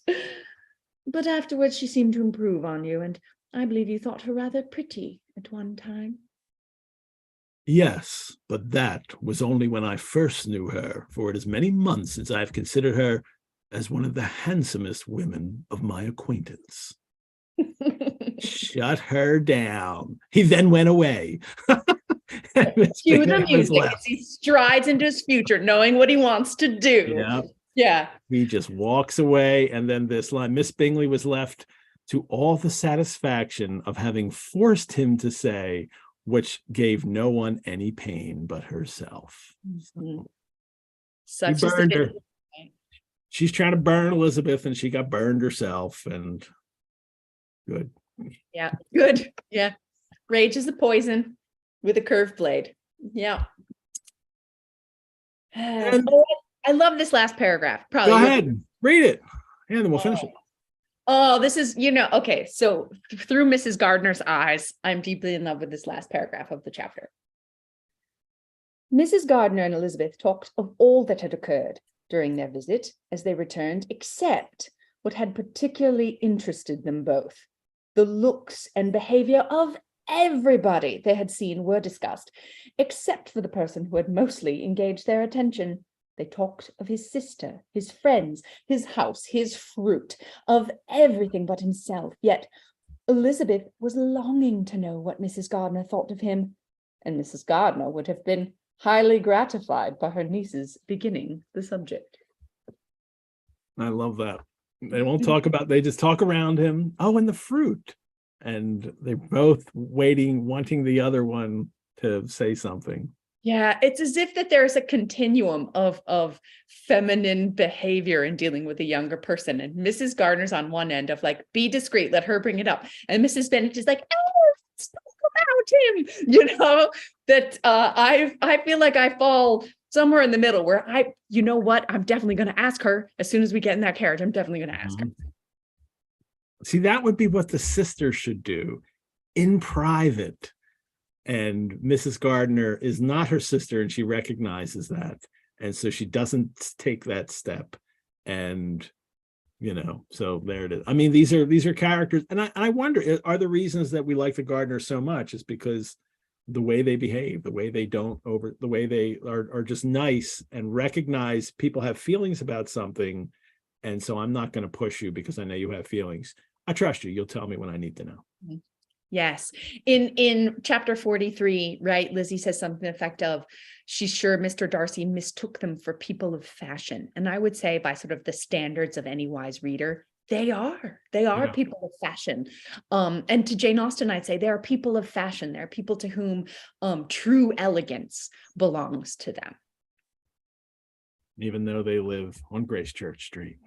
But afterwards she seemed to improve on you, and I believe you thought her rather pretty, at one time? Yes, but that was only when I first knew her, for it is many months since I have considered her as one of the handsomest women of my acquaintance. Shut her down. He then went away. Cue the music as he strides into his future, knowing what he wants to do. Yeah. Yeah. He just walks away. And then this line, Miss Bingley was left to all the satisfaction of having forced him to say, which gave no one any pain but herself. Mm-hmm. He burned her. She's trying to burn Elizabeth, and she got burned herself. And good. Yeah, good. Yeah. Rage is a poison with a curved blade. Yeah. I love this last paragraph. Probably. Go ahead, read it, and then we'll finish it. Oh, this is, okay. So through Mrs. Gardiner's eyes, I'm deeply in love with this last paragraph of the chapter. Mrs. Gardiner and Elizabeth talked of all that had occurred during their visit as they returned, except what had particularly interested them both. The looks and behavior of everybody they had seen were discussed, except for the person who had mostly engaged their attention. They talked of his sister, his friends, his house, his fruit, of everything but himself. Yet Elizabeth was longing to know what Mrs. Gardiner thought of him, and Mrs. Gardiner would have been highly gratified by her niece's beginning the subject. I love that. They won't talk about, they just talk around him. Oh, and the fruit. And they're both wanting the other one to say something. Yeah, it's as if that there's a continuum of feminine behavior in dealing with a younger person. And Mrs. Gardiner's on one end of like, be discreet, let her bring it up. And Mrs. Bennet is like, oh, talk about him. That I feel like I fall somewhere in the middle where I'm definitely going to ask her as soon as we get in that carriage. I'm definitely going to ask her. See, that would be what the sister should do in private. And Mrs. Gardiner is not her sister, and she recognizes that. And so she doesn't take that step. And, so there it is. I mean, these are characters. And I wonder, are the reasons that we like the Gardiners so much is because the way they behave, the way they the way they are just nice and recognize people have feelings about something. And so I'm not going to push you because I know you have feelings. I trust you. You'll tell me when I need to know. Yes. In chapter 43, right, Lizzie says something to the effect of, she's sure Mr. Darcy mistook them for people of fashion. And I would say by sort of the standards of any wise reader, they are people of fashion. And to Jane Austen, I'd say they are people of fashion. They're people to whom true elegance belongs to them. Even though they live on Grace Church Street.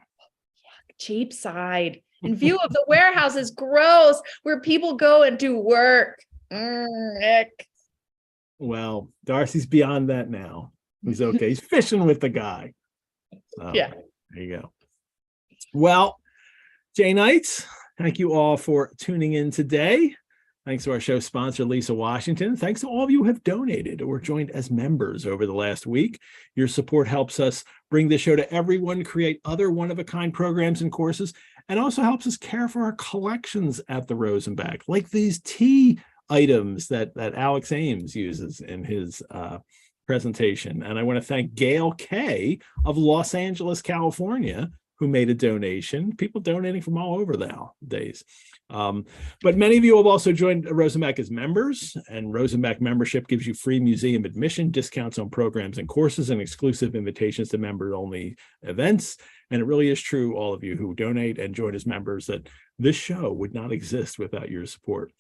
Cheapside, in view of the warehouse is gross, where people go and do work. Ick. Well, Darcy's beyond that now. He's okay. He's fishing with the guy. So, yeah. There you go. Well, Jay-Knights, thank you all for tuning in today. Thanks to our show sponsor, Lisa Washington. Thanks to all of you who have donated or joined as members over the last week. Your support helps us bring this show to everyone, create other one-of-a-kind programs and courses, and also helps us care for our collections at the Rosenbach, like these tea items that Alex Ames uses in his presentation. And I want to thank Gail Kay of Los Angeles, California, who made a donation. People donating from all over nowadays. But many of you have also joined Rosenbach as members, and Rosenbach membership gives you free museum admission, discounts on programs and courses, and exclusive invitations to member-only events. And it really is true, all of you who donate and join as members, that this show would not exist without your support.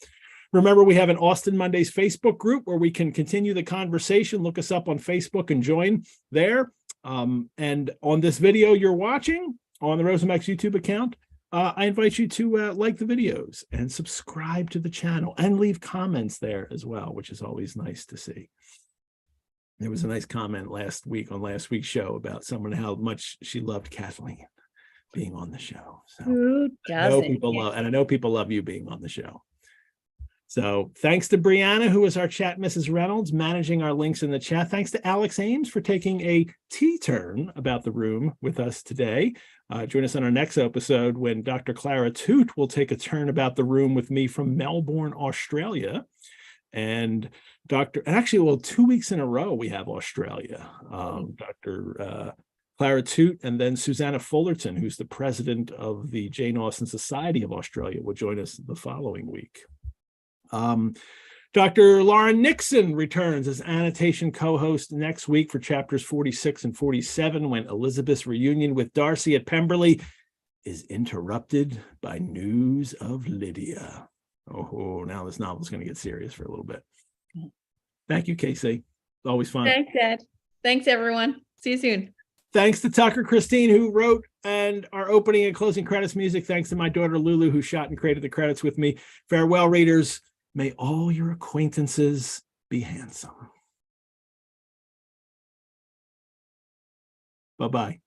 Remember, we have an Austen Mondays Facebook group where we can continue the conversation. Look us up on Facebook and join there. And on this video you're watching on the Rosenbach's YouTube account, I invite you to like the videos and subscribe to the channel and leave comments there as well, which is always nice to see. There was a nice comment last week on last week's show about someone, how much she loved Kathleen being on the show. So who doesn't? I know people love you being on the show. So thanks to Brianna, who is our chat Mrs. Reynolds, managing our links in the chat. Thanks to Alex Ames for taking a tea turn about the room with us today. Join us on our next episode when Dr. Clara Toot will take a turn about the room with me from Melbourne, Australia. and actually, well, 2 weeks in a row, we have Australia. Dr. Clara Toot, and then Susanna Fullerton, who's the president of the Jane Austen Society of Australia, will join us the following week. Dr. Lauren Nixon returns as Annotation co-host next week for chapters 46 and 47, when Elizabeth's reunion with Darcy at Pemberley is interrupted by news of Lydia. Oh, now this novel is going to get serious for a little bit. Thank you, Casey. Always fun. Thanks, Ed. Thanks, everyone. See you soon. Thanks to Tucker Christine, who wrote and our opening and closing credits music. Thanks to my daughter, Lulu, who shot and created the credits with me. Farewell, readers. May all your acquaintances be handsome. Bye-bye.